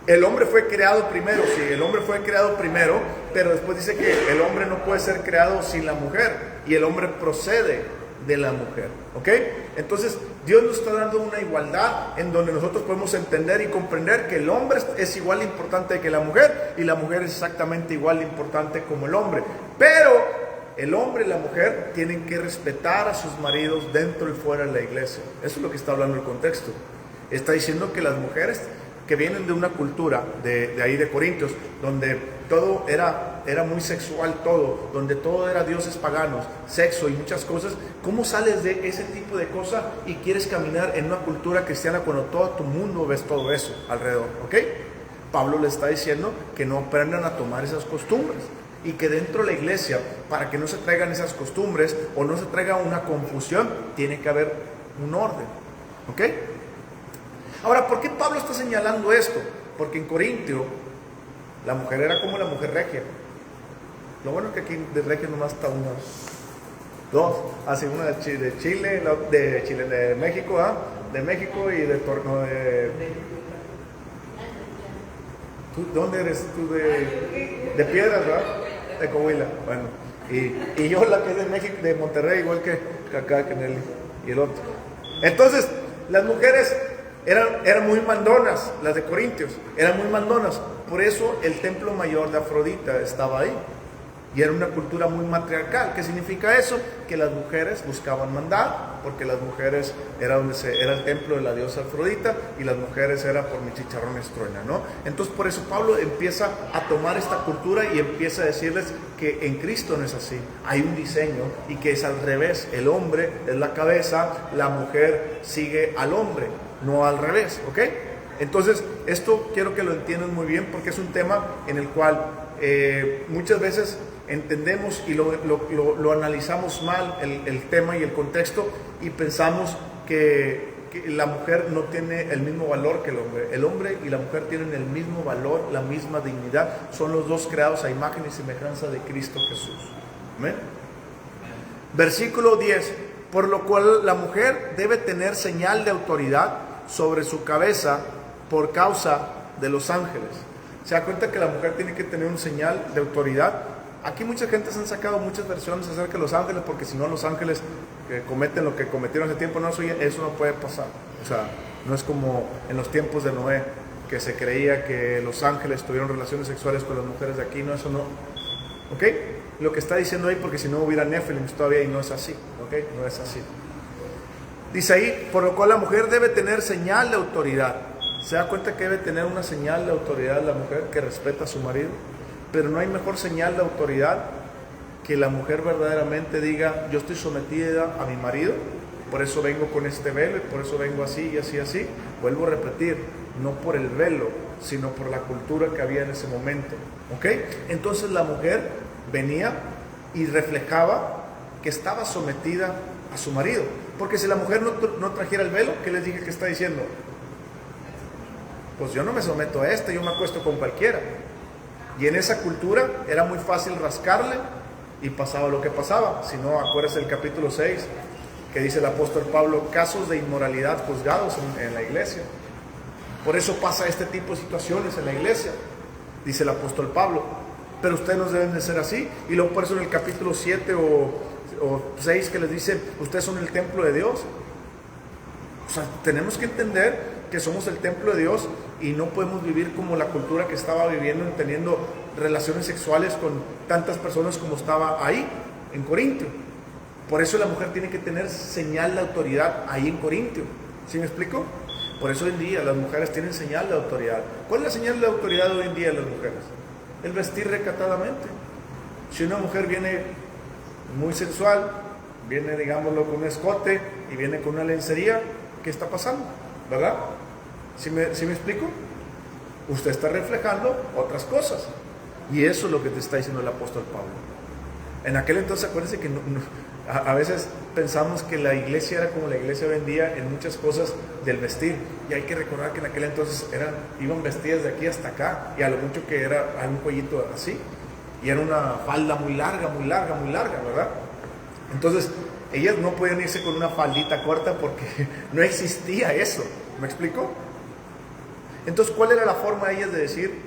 El hombre fue creado primero, sí, el hombre fue creado primero, pero después dice que el hombre no puede ser creado sin la mujer, y el hombre procede de la mujer, ¿ok? Entonces Dios nos está dando una igualdad en donde nosotros podemos entender y comprender que el hombre es igual de importante que la mujer, y la mujer es exactamente igual de importante como el hombre, pero el hombre y la mujer tienen que respetar a sus maridos dentro y fuera de la iglesia. Eso es lo que está hablando el contexto. Está diciendo que las mujeres que vienen de una cultura de ahí de Corintios, donde todo era muy sexual, donde todo era dioses paganos, sexo y muchas cosas. ¿Cómo sales de ese tipo de cosas y quieres caminar en una cultura cristiana cuando todo tu mundo ves todo eso alrededor? ¿Ok? Pablo le está diciendo que no aprendan a tomar esas costumbres, y que dentro de la iglesia, para que no se traigan esas costumbres o no se traiga una confusión, tiene que haber un orden, ¿ok? Ahora, ¿por qué Pablo está señalando esto? Porque en Corintio la mujer era como la mujer regia. Lo bueno es que aquí de regia nomás está unas dos, así una de Chile, de México, de México y de Torno de... ¿Tú, dónde eres tú? De Piedras, ¿verdad? De Coahuila. Bueno, y yo la que es de México, de Monterrey, igual que acá, que Nelly y el otro. Entonces, las mujeres eran muy mandonas, las de Corintios, eran muy mandonas. Por eso el templo mayor de Afrodita estaba ahí. Y era una cultura muy matriarcal. ¿Qué significa eso? Que las mujeres buscaban mandar, porque las mujeres era el templo de la diosa Afrodita, y las mujeres era por mis chicharrones truena, ¿no? Entonces por eso Pablo empieza a tomar esta cultura y empieza a decirles que en Cristo no es así. Hay un diseño y que es al revés. El hombre es la cabeza, la mujer sigue al hombre, no al revés, ¿ok? Entonces esto quiero que lo entiendan muy bien, porque es un tema en el cual muchas veces entendemos y lo analizamos mal el tema y el contexto, y pensamos que la mujer no tiene el mismo valor que el hombre. El hombre y la mujer tienen el mismo valor, la misma dignidad. Son los dos creados a imagen y semejanza de Cristo Jesús. ¿Amén? Versículo 10. Por lo cual la mujer debe tener señal de autoridad sobre su cabeza por causa de los ángeles. ¿Se da cuenta que la mujer tiene que tener un señal de autoridad? Aquí mucha gente se han sacado muchas versiones acerca de los ángeles, porque si no, los ángeles cometen lo que cometieron hace tiempo. No, eso no puede pasar. O sea, no es como en los tiempos de Noé, que se creía que los ángeles tuvieron relaciones sexuales con las mujeres de aquí. No, eso no. ¿Ok? Lo que está diciendo ahí, porque si no hubiera Nephilim todavía, y no es así. ¿Ok? No es así. Dice ahí, por lo cual la mujer debe tener señal de autoridad. ¿Se da cuenta que debe tener una señal de autoridad la mujer que respeta a su marido? Pero no hay mejor señal de autoridad que la mujer verdaderamente diga: yo estoy sometida a mi marido, por eso vengo con este velo, y por eso vengo así y así, así. Vuelvo a repetir, no por el velo, sino por la cultura que había en ese momento. ¿Ok? Entonces la mujer venía y reflejaba que estaba sometida a su marido. Porque si la mujer no trajera el velo, ¿qué les dije que está diciendo? Pues yo no me someto a yo me acuesto con cualquiera. Y en esa cultura era muy fácil rascarle y pasaba lo que pasaba. Si no, acuérdense del capítulo 6, que dice el apóstol Pablo: casos de inmoralidad juzgados en la iglesia. Por eso pasa este tipo de situaciones en la iglesia, dice el apóstol Pablo. Pero ustedes no deben de ser así. Y luego por eso en el capítulo 7 o 6 que les dice: ustedes son el templo de Dios. O sea, tenemos que entender que somos el templo de Dios, y no podemos vivir como la cultura que estaba viviendo, teniendo relaciones sexuales con tantas personas como estaba ahí en Corintio. Por eso la mujer tiene que tener señal de autoridad ahí en Corintio. ¿Sí me explico? Por eso hoy en día las mujeres tienen señal de autoridad. ¿Cuál es la señal de autoridad hoy en día de las mujeres? El vestir recatadamente. Si una mujer viene muy sensual, viene, digámoslo, con un escote y viene con una lencería, ¿qué está pasando? ¿Verdad? ¿Sí me explico? Usted está reflejando otras cosas. Y eso es lo que te está diciendo el apóstol Pablo. En aquel entonces, acuérdense que a veces pensamos que la iglesia era como la iglesia hoy en día en muchas cosas del vestir. Y hay que recordar que en aquel entonces iban vestidas de aquí hasta acá. Y a lo mucho que era un cuellito así. Y era una falda muy larga, muy larga, muy larga, ¿verdad? Entonces, ellas no podían irse con una faldita corta porque no existía eso. ¿Me explico? Entonces, ¿cuál era la forma de ellas de decir: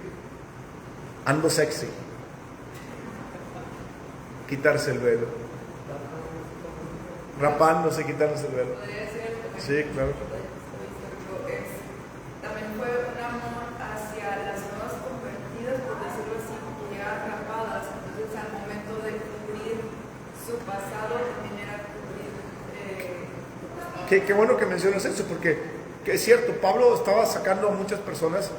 ando sexy? Quitarse el velo. Rapándose, quitándose el velo. Sí, claro. También fue un amor hacia las nuevas convertidas, por decirlo así, que llegaban rapadas. Entonces, al momento de cubrir su pasado, también era cubrir. Qué bueno que mencionas eso, porque es cierto, Pablo estaba sacando a muchas personas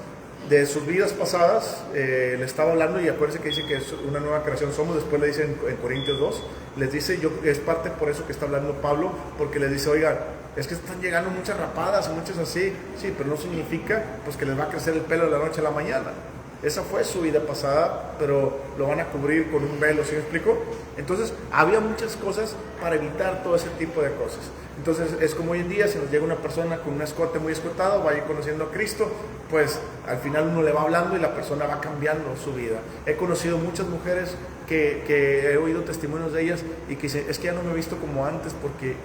de sus vidas pasadas, le estaba hablando, y acuérdense que dice que es una nueva creación somos. Después le dice en Corintios 2, les dice, es parte por eso que está hablando Pablo, porque les dice: oigan, es que están llegando muchas rapadas, muchas así, sí, pero no significa pues que les va a crecer el pelo de la noche a la mañana. Esa fue su vida pasada, pero lo van a cubrir con un velo, ¿sí me explico? Entonces, había muchas cosas para evitar todo ese tipo de cosas. Entonces, es como hoy en día, si nos llega una persona con un escote muy escotado, va a ir conociendo a Cristo, pues al final uno le va hablando y la persona va cambiando su vida. He conocido muchas mujeres que he oído testimonios de ellas y que dicen: es que ya no me he visto como antes porque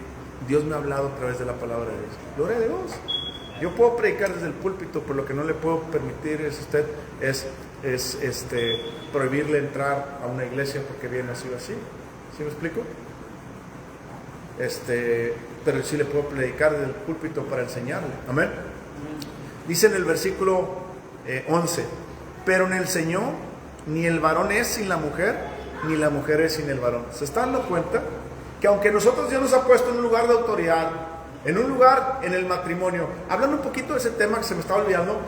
Dios me ha hablado a través de la palabra de Dios. Gloria a Dios. Yo puedo predicar desde el púlpito, pero lo que no le puedo permitir es prohibirle entrar a una iglesia porque viene así o así. ¿Sí me explico? Pero sí le puedo predicar desde el púlpito para enseñarle. Amén. Dice en el versículo 11: pero en el Señor ni el varón es sin la mujer, ni la mujer es sin el varón. ¿Se están dando cuenta? Que aunque nosotros Dios nos ha puesto en un lugar de autoridad, en un lugar en el matrimonio, hablando un poquito de ese tema que se me estaba olvidando,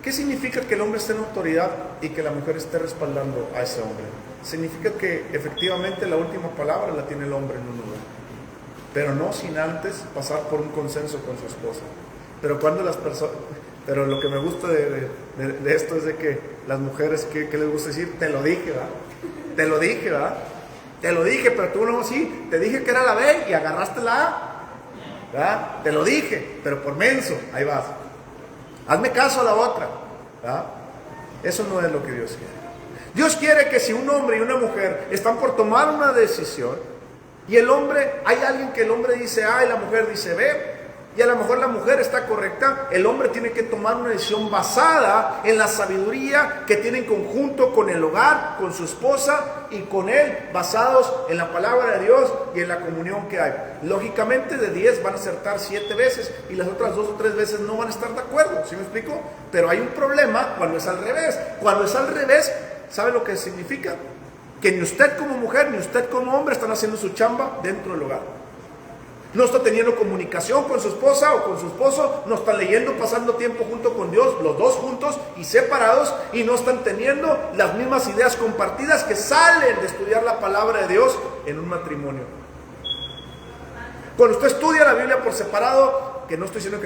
¿qué significa que el hombre esté en autoridad y que la mujer esté respaldando a ese hombre? Significa que efectivamente la última palabra la tiene el hombre en un lugar, pero no sin antes pasar por un consenso con su esposa. Pero cuando las personas, pero lo que me gusta de esto es de que las mujeres, ¿qué les gusta decir? Te lo dije, ¿verdad? Te lo dije, ¿verdad? Te lo dije, pero tú no, sí, te dije que era la B y agarraste la A, ¿verdad? Te lo dije, pero por menso, ahí vas. Hazme caso a la otra, ¿verdad? Eso no es lo que Dios quiere. Dios quiere que si un hombre y una mujer están por tomar una decisión, y el hombre, hay alguien que el hombre dice A y la mujer dice B, y a lo mejor la mujer está correcta, el hombre tiene que tomar una decisión basada en la sabiduría que tiene en conjunto con el hogar, con su esposa y con él, basados en la palabra de Dios y en la comunión que hay. Lógicamente de 10 van a acertar 7 veces y las otras 2 o 3 veces no van a estar de acuerdo, ¿sí me explico? Pero hay un problema cuando es al revés. Cuando es al revés, ¿sabe lo que significa? Que ni usted como mujer ni usted como hombre están haciendo su chamba dentro del hogar. No está teniendo comunicación con su esposa o con su esposo, no están leyendo, pasando tiempo junto con Dios, los dos juntos y separados, y no están teniendo las mismas ideas compartidas que salen de estudiar la palabra de Dios en un matrimonio. Cuando usted estudia la Biblia por separado, que no estoy diciendo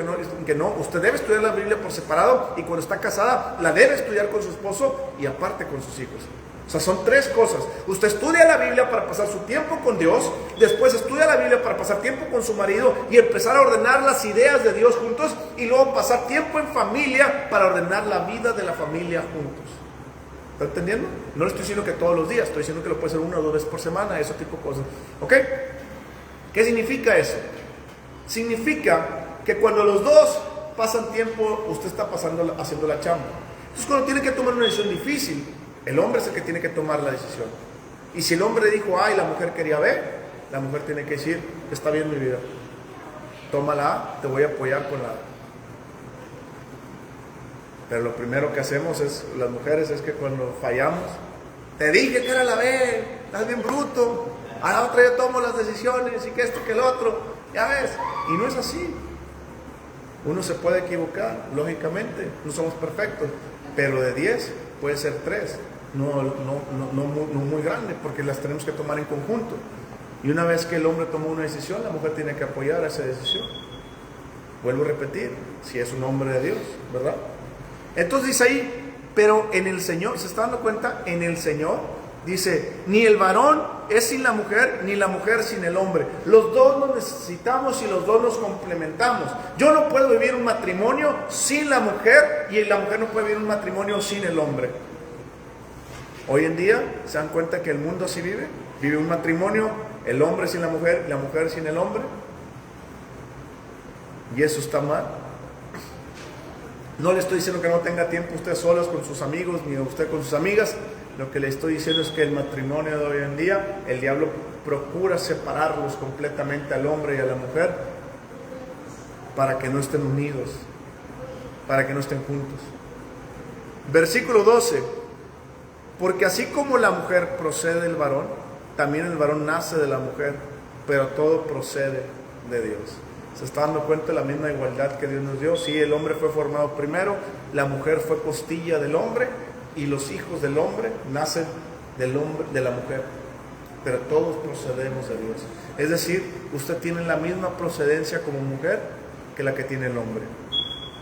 que no, usted debe estudiar la Biblia por separado, y cuando está casada la debe estudiar con su esposo y aparte con sus hijos. O sea, son 3 cosas. Usted estudia la Biblia para pasar su tiempo con Dios, después estudia la Biblia para pasar tiempo con su marido y empezar a ordenar las ideas de Dios juntos, y luego pasar tiempo en familia para ordenar la vida de la familia juntos. ¿Está entendiendo? No le estoy diciendo que todos los días, estoy diciendo que lo puede hacer 1 o 2 veces por semana, ese tipo de cosas. ¿Ok? ¿Qué significa eso? Significa que cuando los dos pasan tiempo, usted está haciendo la chamba. Entonces, cuando tiene que tomar una decisión difícil, el hombre es el que tiene que tomar la decisión. Y si el hombre dijo A y la mujer quería B, la mujer tiene que decir: está bien mi vida, toma la A, te voy a apoyar con la A. Pero lo primero que hacemos las mujeres, es que cuando fallamos, te dije que era la B, estás bien bruto, a la otra yo tomo las decisiones y que esto, que el otro, ya ves. Y no es así. Uno se puede equivocar, lógicamente, no somos perfectos, pero de 10 puede ser 3. No muy grande, porque las tenemos que tomar en conjunto. Y una vez que el hombre tomó una decisión, la mujer tiene que apoyar esa decisión. Vuelvo a repetir, si es un hombre de Dios, ¿verdad? Entonces dice ahí, pero en el Señor, ¿se está dando cuenta? En el Señor dice, ni el varón es sin la mujer, ni la mujer sin el hombre. Los dos nos necesitamos y los dos nos complementamos. Yo no puedo vivir un matrimonio sin la mujer, y la mujer no puede vivir un matrimonio sin el hombre. Hoy en día, ¿se dan cuenta que el mundo así vive? Vive un matrimonio, el hombre sin la mujer, la mujer sin el hombre. Y eso está mal. No le estoy diciendo que no tenga tiempo usted solas con sus amigos, ni usted con sus amigas. Lo que le estoy diciendo es que el matrimonio de hoy en día, el diablo procura separarlos completamente al hombre y a la mujer, para que no estén unidos, para que no estén juntos. Versículo 12. Porque así como la mujer procede del varón, también el varón nace de la mujer, pero todo procede de Dios. ¿Se está dando cuenta de la misma igualdad que Dios nos dio? Sí, el hombre fue formado primero, la mujer fue costilla del hombre, y los hijos del hombre nacen del hombre, de la mujer, pero todos procedemos de Dios. Es decir, usted tiene la misma procedencia como mujer que la que tiene el hombre.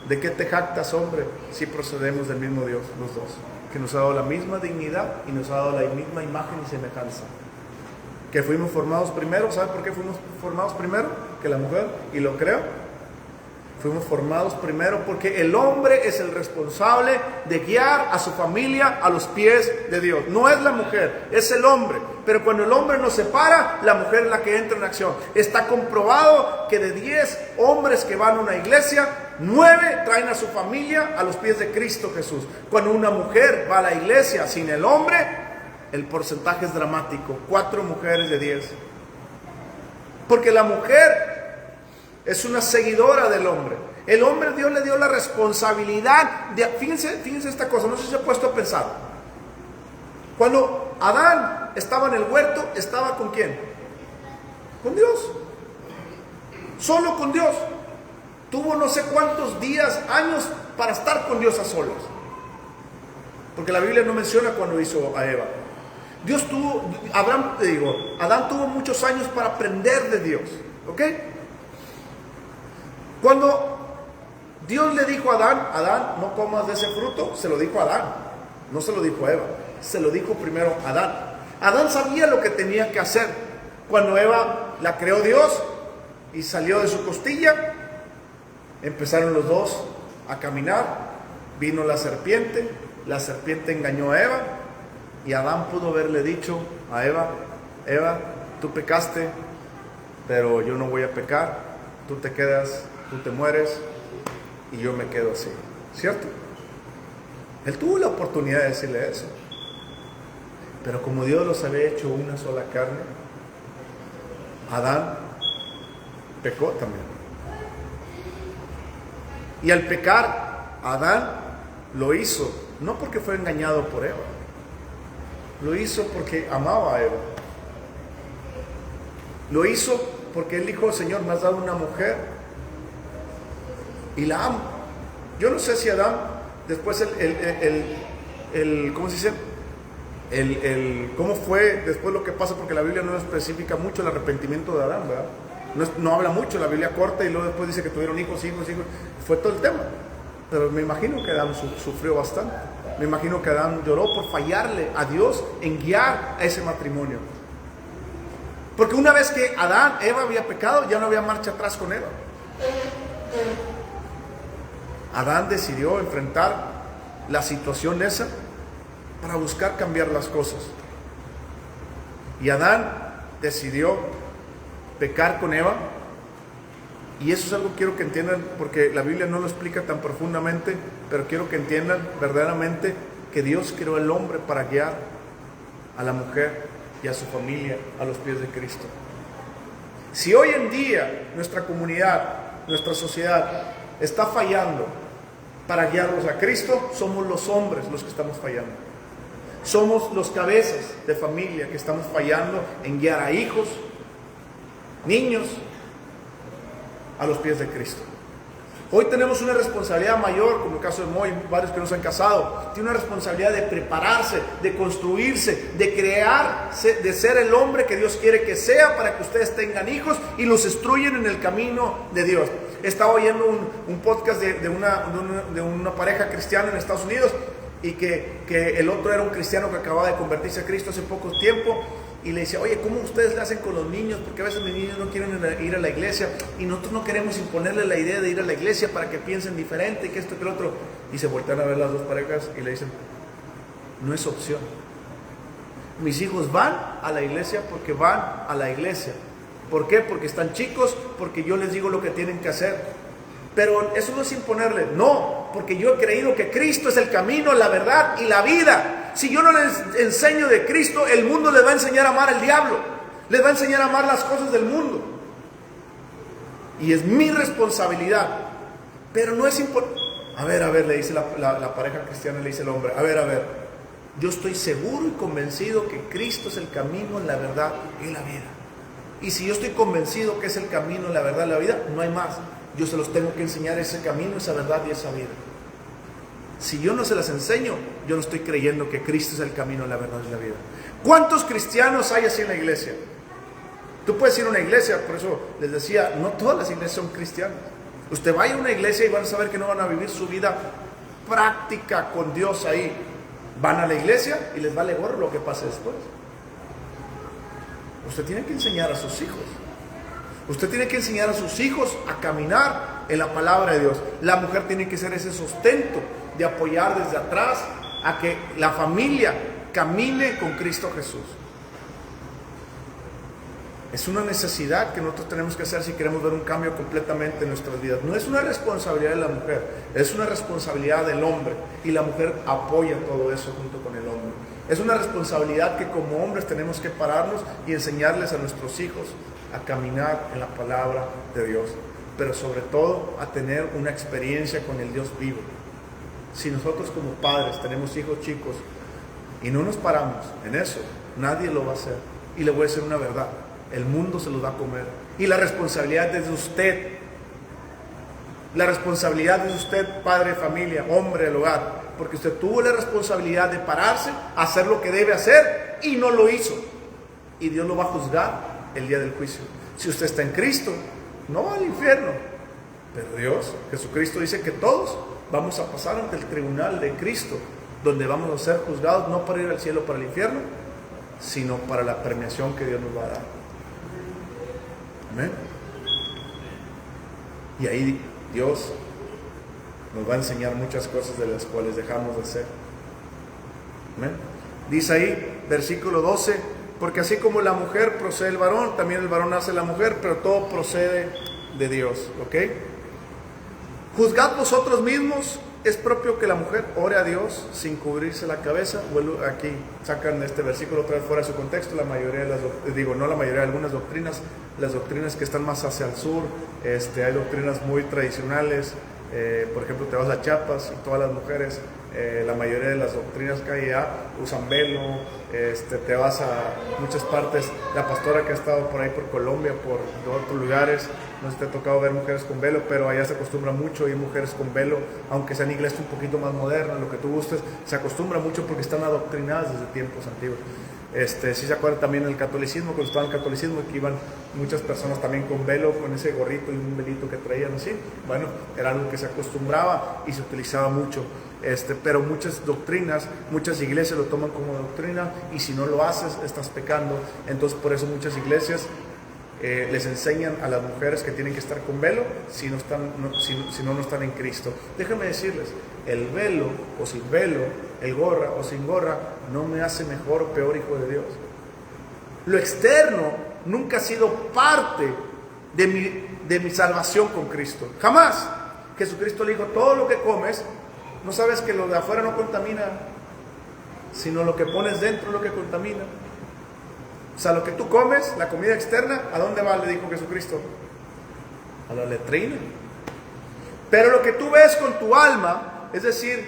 ¿De qué te jactas, hombre, si procedemos del mismo Dios, los dos? Que nos ha dado la misma dignidad y nos ha dado la misma imagen y semejanza. Que fuimos formados primero. ¿Sabe por qué fuimos formados primero que la mujer? Y lo creo. Fuimos formados primero porque el hombre es el responsable de guiar a su familia a los pies de Dios. No es la mujer, es el hombre. Pero cuando el hombre nos separa, la mujer es la que entra en acción. Está comprobado que de 10 hombres que van a una iglesia, 9 traen a su familia a los pies de Cristo Jesús. Cuando una mujer va a la iglesia sin el hombre, el porcentaje es dramático. 4 mujeres de 10. Porque la mujer es una seguidora del hombre. El hombre, Dios le dio la responsabilidad de... Fíjense esta cosa, no sé si se ha puesto a pensar. Cuando Adán estaba en el huerto, ¿estaba con quién? Con Dios. Solo con Dios. Tuvo no sé cuántos días, años para estar con Dios a solas. Porque la Biblia no menciona cuando hizo a Eva. Adán tuvo muchos años para aprender de Dios. ¿Ok? Cuando Dios le dijo a Adán, no comas de ese fruto, se lo dijo a Adán. No se lo dijo a Eva. Se lo dijo primero a Adán. Adán sabía lo que tenía que hacer. Cuando Eva la creó Dios y salió de su costilla, empezaron los dos a caminar. Vino la serpiente engañó a Eva, y Adán pudo haberle dicho a Eva, tú pecaste, pero yo no voy a pecar, tú te quedas, tú te mueres y yo me quedo así, ¿cierto? Él tuvo la oportunidad de decirle eso, pero como Dios los había hecho una sola carne, Adán pecó también. Y al pecar, Adán lo hizo no porque fue engañado por Eva, lo hizo porque amaba a Eva. Lo hizo porque él dijo, Señor, me has dado una mujer y la amo. Yo no sé si Adán, después ¿cómo se dice? ¿Cómo fue después lo que pasa? Porque la Biblia no especifica mucho el arrepentimiento de Adán, ¿verdad? No habla mucho, la Biblia corta y luego después dice que tuvieron hijos. Fue todo el tema. Pero me imagino que Adán sufrió bastante. Me imagino que Adán lloró por fallarle a Dios en guiar a ese matrimonio. Porque una vez que Eva había pecado, ya no había marcha atrás con Eva. Adán decidió enfrentar la situación esa para buscar cambiar las cosas. Y Adán decidió pecar con Eva. Y eso es algo que quiero que entiendan, porque la Biblia no lo explica tan profundamente, pero quiero que entiendan verdaderamente que Dios creó al hombre para guiar a la mujer y a su familia a los pies de Cristo. Si hoy en día nuestra comunidad, nuestra sociedad está fallando para guiarlos a Cristo, somos los hombres los que estamos fallando. Somos los cabezas de familia que estamos fallando en guiar a hijos, niños, a los pies de Cristo. Hoy tenemos una responsabilidad mayor, como el caso de Moy, varios que no se han casado. Tiene una responsabilidad de prepararse, de construirse, de crear, de ser el hombre que Dios quiere que sea para que ustedes tengan hijos y los instruyen en el camino de Dios. Estaba oyendo un podcast de una pareja cristiana en Estados Unidos, y que el otro era un cristiano que acababa de convertirse a Cristo hace poco tiempo. Y le decía, oye, ¿cómo ustedes le hacen con los niños? Porque a veces los niños no quieren ir a la iglesia y nosotros no queremos imponerle la idea de ir a la iglesia para que piensen diferente, que esto, que lo otro. Y se voltean a ver las dos parejas y le dicen, no es opción. Mis hijos van a la iglesia porque van a la iglesia. ¿Por qué? Porque están chicos, porque yo les digo lo que tienen que hacer. Pero eso no es imponerle, no, porque yo he creído que Cristo es el camino, la verdad y la vida. Si yo no les enseño de Cristo, el mundo les va a enseñar a amar al diablo, les va a enseñar a amar las cosas del mundo. Y es mi responsabilidad. Pero no es importante. A ver, le dice la pareja cristiana, le dice el hombre, a ver, yo estoy seguro y convencido que Cristo es el camino, la verdad y la vida. Y si yo estoy convencido que es el camino, la verdad y la vida, no hay más. Yo se los tengo que enseñar ese camino, esa verdad y esa vida. Si yo no se las enseño, yo no estoy creyendo que Cristo es el camino, la verdad y la vida. ¿Cuántos cristianos hay así en la iglesia? Tú puedes ir a una iglesia, por eso les decía, no todas las iglesias son cristianas. Usted vaya a una iglesia y van a saber que no van a vivir su vida práctica con Dios ahí. Van a la iglesia y les vale gorro lo que pase después. Usted tiene que enseñar a sus hijos. Usted tiene que enseñar a sus hijos a caminar en la palabra de Dios. La mujer tiene que ser ese sustento de apoyar desde atrás a que la familia camine con Cristo Jesús. Es una necesidad que nosotros tenemos que hacer si queremos ver un cambio completamente en nuestras vidas. No es una responsabilidad de la mujer, es una responsabilidad del hombre. Y la mujer apoya todo eso junto con el hombre. Es una responsabilidad que como hombres tenemos que pararnos y enseñarles a nuestros hijos a caminar en la palabra de Dios. Pero sobre todo a tener una experiencia con el Dios vivo. Si nosotros como padres tenemos hijos chicos, y no nos paramos en eso, nadie lo va a hacer. Y le voy a decir una verdad, el mundo se los va a comer. Y la responsabilidad es de usted. La responsabilidad es de usted, padre de familia, hombre del hogar, porque usted tuvo la responsabilidad de pararse, hacer lo que debe hacer y no lo hizo. Y Dios lo va a juzgar el día del juicio. Si usted está en Cristo, no va al infierno. Pero Dios, Jesucristo dice que todos vamos a pasar ante el tribunal de Cristo, donde vamos a ser juzgados no para ir al cielo o para el infierno, sino para la premiación que Dios nos va a dar. Amén. Y ahí Dios nos va a enseñar muchas cosas de las cuales dejamos de hacer. Amén. Dice ahí, versículo 12, porque así como la mujer procede el varón, también el varón hace la mujer, pero todo procede de Dios. ¿Ok? Juzgad vosotros mismos. Es propio que la mujer ore a Dios sin cubrirse la cabeza. Vuelvo aquí, sacan este versículo otra vez fuera de su contexto. La mayoría de las, no la mayoría, algunas doctrinas, las doctrinas que están más hacia el sur, hay doctrinas muy tradicionales. Por ejemplo, te vas a Chiapas y todas las mujeres, la mayoría de las doctrinas que hay allá usan velo. Te vas a muchas partes, la pastora que ha estado por ahí por Colombia, por otros lugares, no sé si te ha tocado ver mujeres con velo, pero allá se acostumbra mucho ir mujeres con velo, aunque sean iglesias un poquito más modernas, lo que tú gustes, se acostumbra mucho porque están adoctrinadas desde tiempos antiguos. Si se acuerdan también del catolicismo, cuando estaba en el catolicismo, que iban muchas personas también con velo, con ese gorrito y un velito que traían así. Bueno, era algo que se acostumbraba y se utilizaba mucho. Pero muchas doctrinas, muchas iglesias lo toman como doctrina, y si no lo haces, estás pecando. Entonces, por eso muchas iglesias les enseñan a las mujeres que tienen que estar con velo si no están en Cristo. Déjenme decirles, el velo o sin velo, el gorra o sin gorra, no me hace mejor o peor hijo de Dios. Lo externo nunca ha sido parte de mi salvación con Cristo. Jamás. Jesucristo le dijo, todo lo que comes, no sabes que lo de afuera no contamina, sino lo que pones dentro es lo que contamina. O sea, lo que tú comes, la comida externa, ¿a dónde va? Le dijo Jesucristo. A la letrina. Pero lo que tú ves con tu alma, es decir,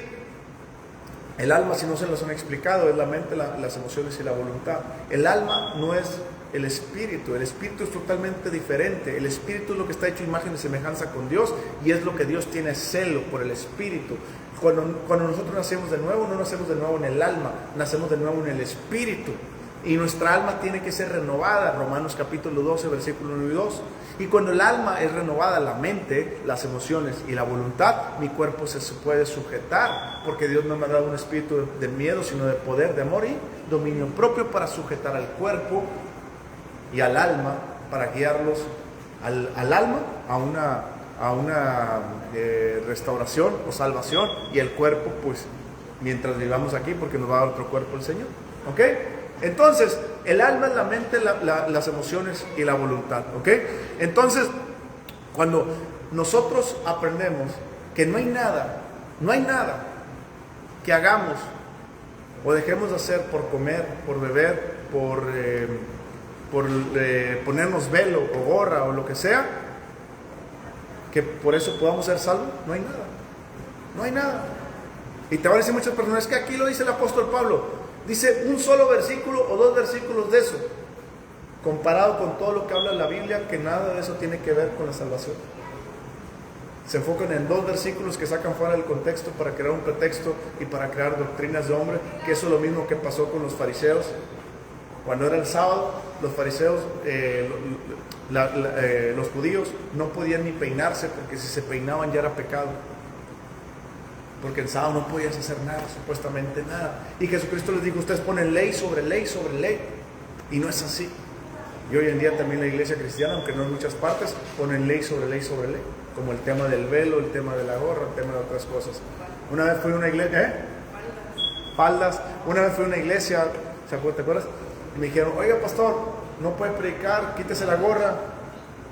el alma, si no se los han explicado, es la mente, las emociones y la voluntad. El alma no es el espíritu es totalmente diferente. El espíritu es lo que está hecho imagen y semejanza con Dios, y es lo que Dios tiene celo por el espíritu. Cuando nosotros nacemos de nuevo, no nacemos de nuevo en el alma, nacemos de nuevo en el espíritu. Y nuestra alma tiene que ser renovada, Romanos capítulo 12, versículo 1 y 2. Y cuando el alma es renovada, la mente, las emociones y la voluntad, mi cuerpo se puede sujetar, porque Dios no me ha dado un espíritu de miedo, sino de poder, de amor y dominio propio, para sujetar al cuerpo y al alma, para guiarlos al alma a una restauración o salvación, y el cuerpo, pues, mientras vivamos aquí, porque nos va a dar otro cuerpo el Señor. ¿Ok? Entonces, el alma es la mente, las emociones y la voluntad. ¿Ok? Entonces, cuando nosotros aprendemos que no hay nada que hagamos o dejemos de hacer por comer, por beber, por ponernos velo o gorra o lo que sea, que por eso podamos ser salvos, no hay nada. Y te van a decir muchas personas, es que aquí lo dice el apóstol Pablo. Dice un solo versículo o dos versículos de eso, comparado con todo lo que habla la Biblia, que nada de eso tiene que ver con la salvación. Se enfocan en dos versículos que sacan fuera del contexto para crear un pretexto y para crear doctrinas de hombre, que eso es lo mismo que pasó con los fariseos. Cuando era el sábado, los fariseos, los judíos, no podían ni peinarse, porque si se peinaban ya era pecado. Porque en sábado no podías hacer nada, supuestamente nada. Y Jesucristo les dijo, ustedes ponen ley sobre ley sobre ley. Y no es así. Y hoy en día también la iglesia cristiana, aunque no en muchas partes, ponen ley sobre ley sobre ley. Como el tema del velo, el tema de la gorra, el tema de otras cosas. Una vez fui a una iglesia, faldas. Una vez fui a una iglesia, ¿te acuerdas? Y me dijeron, oiga pastor, no puede predicar, quítese la gorra.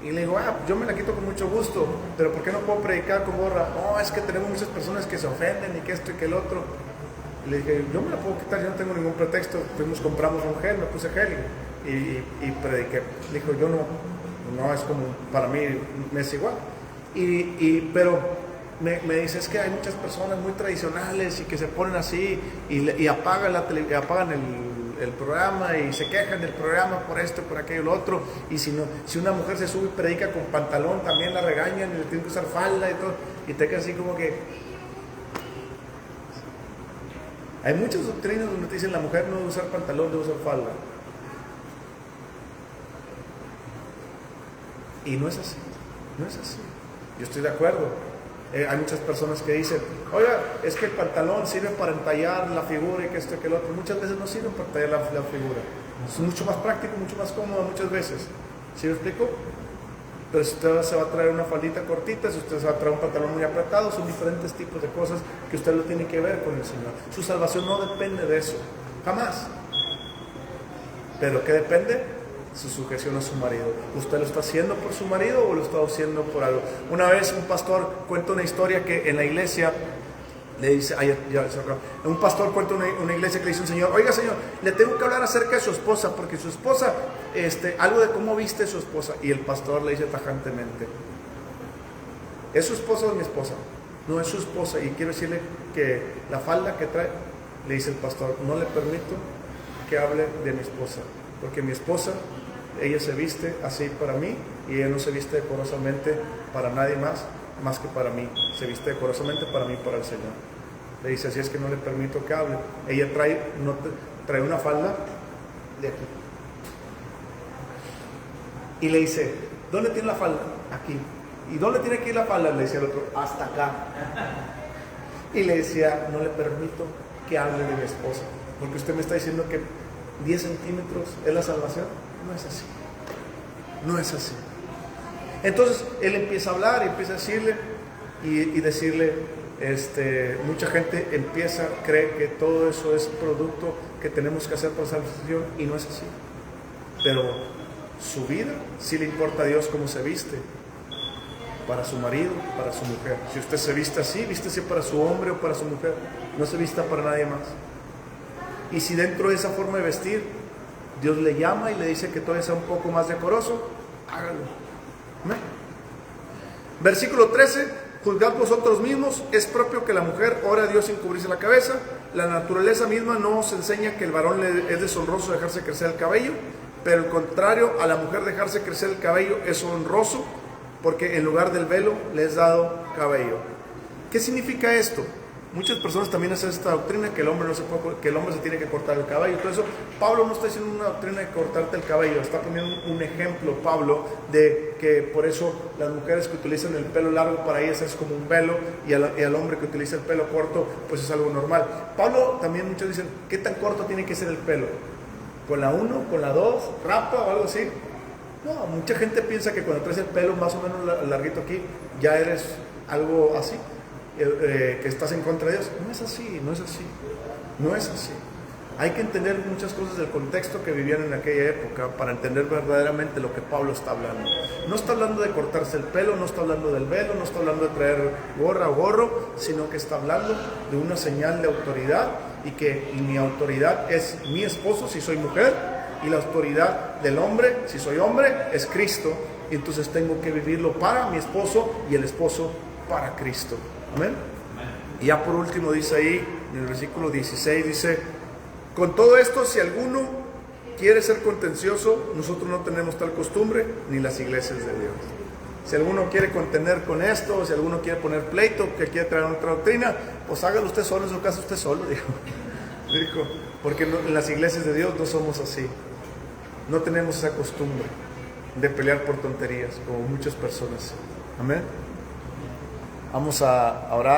Y le digo, yo me la quito con mucho gusto, pero ¿por qué no puedo predicar con gorra? No, es que tenemos muchas personas que se ofenden y que esto y que el otro. Y le dije, yo me la puedo quitar, yo no tengo ningún pretexto. Compramos un gel, me puse gel y prediqué. Le dijo, yo no es como, para mí me es igual. Pero me dice, es que hay muchas personas muy tradicionales y que se ponen así y apagan el programa y se quejan del programa por esto, por aquello, lo otro. Y si una mujer se sube y predica con pantalón, también la regañan y le tienen que usar falda y todo. Y te quedas así como que... Hay muchas doctrinas donde te dicen la mujer no debe usar pantalón, debe usar falda. Y no es así, no es así. Yo estoy de acuerdo. Hay muchas personas que dicen, oiga, es que el pantalón sirve para entallar la figura y que esto y que lo otro. Muchas veces no sirve para entallar la figura. Es mucho más práctico, mucho más cómodo muchas veces. ¿Sí me explico? Pero si usted se va a traer una faldita cortita, si usted se va a traer un pantalón muy apretado, son diferentes tipos de cosas que usted lo tiene que ver con el Señor. Su salvación no depende de eso, jamás. ¿Pero qué depende? Su sujeción a su marido. ¿Usted lo está haciendo por su marido o lo está haciendo por algo? Una vez un pastor cuenta una historia que en la iglesia le dice, un pastor cuenta una iglesia que le dice a un señor, oiga señor, le tengo que hablar acerca de su esposa, porque su esposa, algo de cómo viste su esposa. Y el pastor le dice tajantemente, ¿es su esposa o mi esposa? No, es su esposa, y quiero decirle que la falda que trae, le dice el pastor, no le permito que hable de mi esposa, porque mi esposa, ella se viste así para mí y ella no se viste decorosamente para nadie más que para mí. Se viste decorosamente para mí, para el Señor. Le dice, así es que no le permito que hable. Ella trae una falda de aquí. Y le dice, ¿dónde tiene la falda? Aquí. ¿Y dónde tiene que ir la falda? Le decía el otro, hasta acá. Y le decía, no le permito que hable de mi esposa, porque usted me está diciendo que 10 centímetros es la salvación. No es así. No es así. Entonces él empieza a hablar y empieza a decirle y decirle, mucha gente cree que todo eso es producto que tenemos que hacer para salvación, y no es así. Pero su vida sí le importa a Dios cómo se viste, para su marido, para su mujer. Si usted se viste así, vístese para su hombre o para su mujer, no se vista para nadie más. Y si dentro de esa forma de vestir Dios le llama y le dice que todavía sea un poco más decoroso, hágalo. ¿Amén? Versículo 13, juzgad vosotros mismos, es propio que la mujer ore a Dios sin cubrirse la cabeza. La naturaleza misma no os enseña que el varón es deshonroso dejarse crecer el cabello, pero al contrario, a la mujer dejarse crecer el cabello es honroso, porque en lugar del velo le es dado cabello. ¿Qué significa esto? Muchas personas también hacen esta doctrina que el hombre se tiene que cortar el cabello. Todo eso, Pablo no está diciendo una doctrina de cortarte el cabello, está poniendo un ejemplo, Pablo, de que por eso las mujeres que utilizan el pelo largo para ellas es como un velo, y al hombre que utiliza el pelo corto pues es algo normal. Pablo también, muchos dicen, ¿qué tan corto tiene que ser el pelo? ¿Con la 1, con la 2, rapa o algo así? No, mucha gente piensa que cuando traes el pelo más o menos larguito aquí, ya eres algo así. Que estás en contra de Dios. No es así, no es así, no es así. Hay que entender muchas cosas del contexto que vivían en aquella época para entender verdaderamente lo que Pablo está hablando. No está hablando de cortarse el pelo, no está hablando del velo, no está hablando de traer gorra o gorro, sino que está hablando de una señal de autoridad, y que mi autoridad es mi esposo si soy mujer, y la autoridad del hombre si soy hombre es Cristo, y entonces tengo que vivirlo para mi esposo y el esposo para Cristo. Amén. Y ya por último dice ahí, en el versículo 16, dice, con todo esto, si alguno quiere ser contencioso, nosotros no tenemos tal costumbre, ni las iglesias de Dios. Si alguno quiere contender con esto, o si alguno quiere poner pleito, que quiere traer otra doctrina, pues hágalo usted solo, en su caso usted solo, dijo, porque en las iglesias de Dios no somos así. No tenemos esa costumbre de pelear por tonterías, como muchas personas. Amén. Vamos a orar.